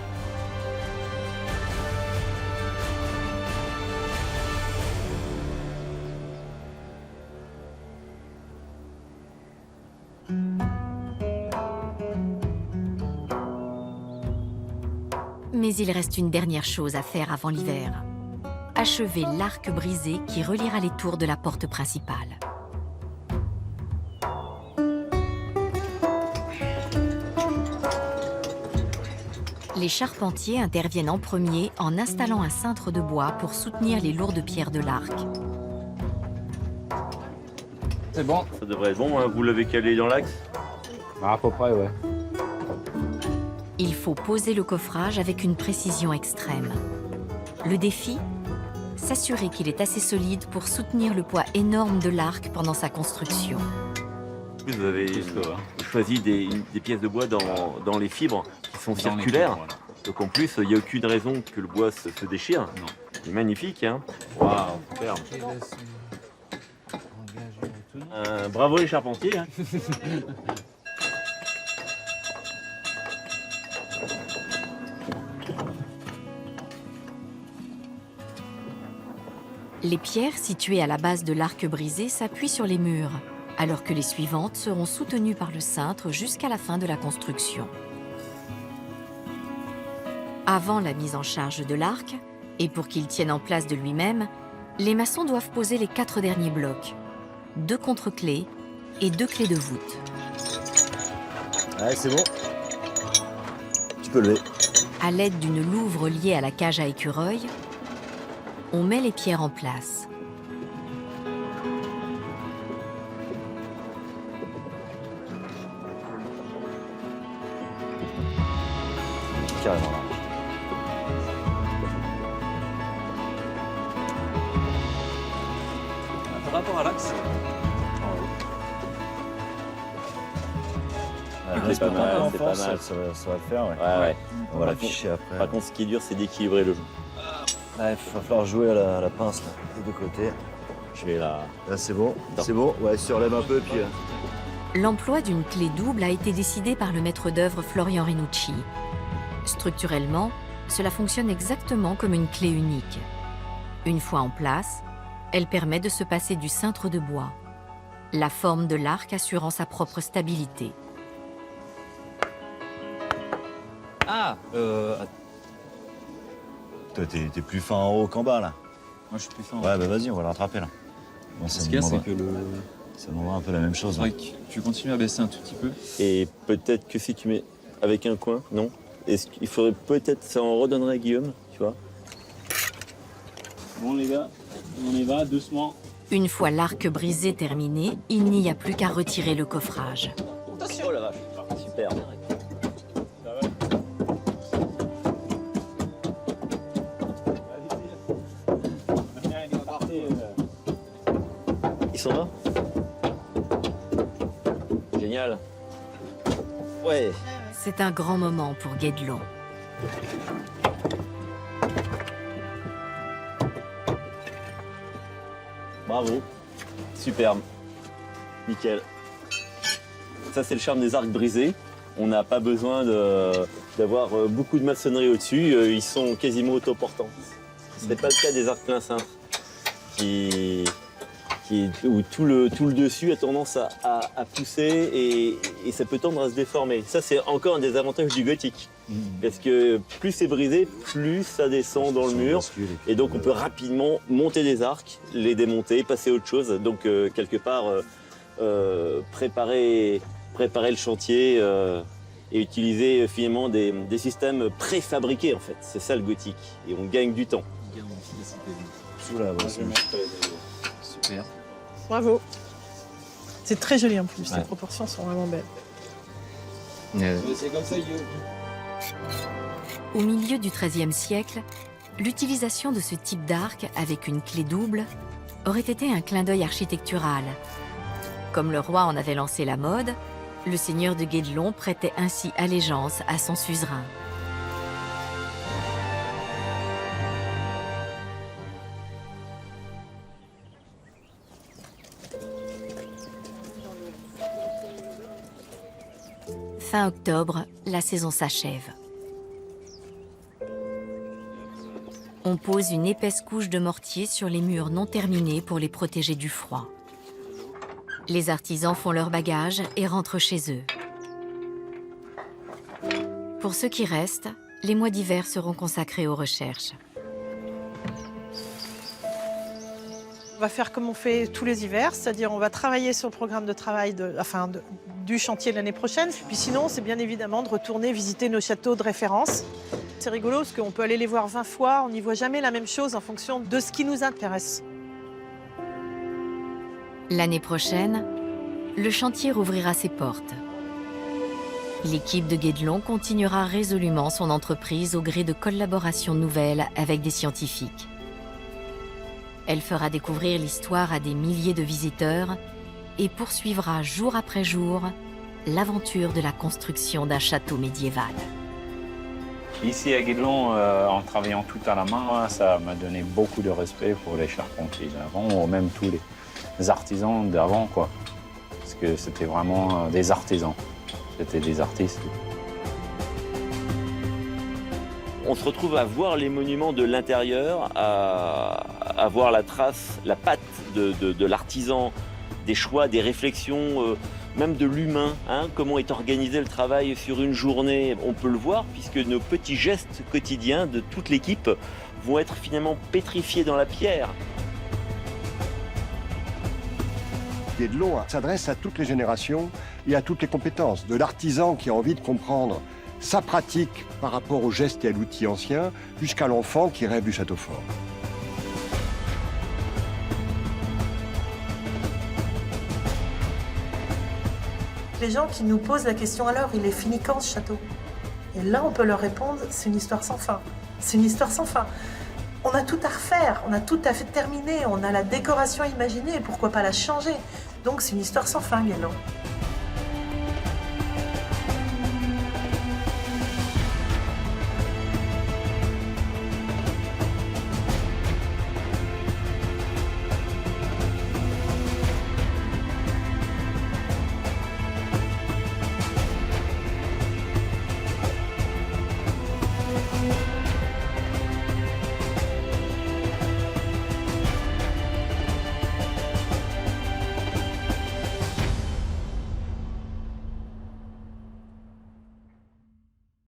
Mais il reste une dernière chose à faire avant l'hiver. Achever l'arc brisé qui reliera les tours de la porte principale. Les charpentiers interviennent en premier en installant un cintre de bois pour soutenir les lourdes pierres de l'arc. C'est bon. Ça devrait être bon, hein. Vous l'avez calé dans l'axe? À peu près, ouais. Il faut poser le coffrage avec une précision extrême. Le défi? S'assurer qu'il est assez solide pour soutenir le poids énorme de l'arc pendant sa construction. Vous avez choisi des pièces de bois dans les fibres qui sont circulaires. Donc en plus, il n'y a aucune raison que le bois se déchire. Non. C'est magnifique, hein? Waouh, superbe. Bravo les charpentiers. Hein. Les pierres situées à la base de l'arc brisé s'appuient sur les murs, alors que les suivantes seront soutenues par le cintre jusqu'à la fin de la construction. Avant la mise en charge de l'arc, et pour qu'il tienne en place de lui-même, les maçons doivent poser les 4 derniers blocs, 2 contre-clés et 2 clés de voûte. Ouais, c'est bon. Tu peux lever. À l'aide d'une louvre liée à la cage à écureuil, on met les pierres en place. Carrément là. Par rapport à l'axe, C'est pas mal, c'est pas mal. Ça va le faire, ouais. Ouais. On va l'afficher après. Par contre, ce qui est dur, c'est d'équilibrer le jeu. Il va falloir jouer à la pince là, des deux côtés. Je vais là. Là, c'est bon. C'est bon. Ouais, surlève un peu, puis. L'emploi d'une clé double a été décidé par le maître d'œuvre Florian Rinucci. Structurellement, cela fonctionne exactement comme une clé unique. Une fois en place, elle permet de se passer du cintre de bois, la forme de l'arc assurant sa propre stabilité. Ah Toi, t'es plus fin en haut qu'en bas, là. Moi, je suis plus fin. Ouais, bah vas-y, on va le rattraper, là. Moi, Ce qu'il y a, c'est que ça m'envoie un peu la même chose. Ouais, tu continues à baisser un tout petit peu. Et peut-être que si tu mets avec un coin, non? Est-ce qu'il faudrait peut-être, ça en redonnerait à Guillaume, tu vois? Bon les gars, on y va, doucement. Une fois l'arc brisé terminé, il n'y a plus qu'à retirer le coffrage. Attention. Oh la vache, super. Il s'en va? Génial. Ouais. C'est un grand moment pour Guédelon. Bravo. Superbe. Nickel. Ça, c'est le charme des arcs brisés. On n'a pas besoin d'avoir beaucoup de maçonnerie au-dessus. Ils sont quasiment autoportants. Ce n'est pas le cas des arcs plein cintre, où tout le dessus a tendance à pousser et ça peut tendre à se déformer. Ça, c'est encore un des avantages du gothique. Parce que plus c'est brisé, plus ça descend dans le mur. Et donc, on peut rapidement monter des arcs, les démonter, passer à autre chose. Donc, quelque part, préparer le chantier et utiliser finalement des systèmes préfabriqués, en fait. C'est ça le gothique. Et on gagne du temps. Super. Bravo. C'est très joli en plus, Ouais. les proportions sont vraiment belles. C'est comme ça, Guillaume. Au milieu du XIIIe siècle, l'utilisation de ce type d'arc avec une clé double aurait été un clin d'œil architectural. Comme le roi en avait lancé la mode, le seigneur de Guédelon prêtait ainsi allégeance à son suzerain. Fin octobre, la saison s'achève. On pose une épaisse couche de mortier sur les murs non terminés pour les protéger du froid. Les artisans font leurs bagages et rentrent chez eux. Pour ceux qui restent, les mois d'hiver seront consacrés aux recherches. On va faire comme on fait tous les hivers, c'est-à-dire on va travailler sur le programme de travail du chantier de l'année prochaine. Puis sinon, c'est bien évidemment de retourner visiter nos châteaux de référence. C'est rigolo parce qu'on peut aller les voir 20 fois, on n'y voit jamais la même chose en fonction de ce qui nous intéresse. L'année prochaine, le chantier rouvrira ses portes. L'équipe de Guédelon continuera résolument son entreprise au gré de collaborations nouvelles avec des scientifiques. Elle fera découvrir l'histoire à des milliers de visiteurs et poursuivra jour après jour l'aventure de la construction d'un château médiéval. Ici à Guédelon, en travaillant tout à la main, ça m'a donné beaucoup de respect pour les charpentiers d'avant, ou même tous les artisans d'avant, quoi. Parce que c'était vraiment des artisans, c'était des artistes. On se retrouve à voir les monuments de l'intérieur, à voir la trace, la patte de l'artisan, des choix, des réflexions, même de l'humain, hein, comment est organisé le travail sur une journée. On peut le voir puisque nos petits gestes quotidiens de toute l'équipe vont être finalement pétrifiés dans la pierre. Guédelon s'adresse à toutes les générations et à toutes les compétences, de l'artisan qui a envie de comprendre sa pratique par rapport aux gestes et à l'outil ancien, jusqu'à l'enfant qui rêve du château fort. Les gens qui nous posent la question alors, il est fini quand ce château? Et là, on peut leur répondre, c'est une histoire sans fin. C'est une histoire sans fin. On a tout à refaire, on a tout à fait terminé, on a la décoration imaginée, pourquoi pas la changer? Donc c'est une histoire sans fin, Guédelon.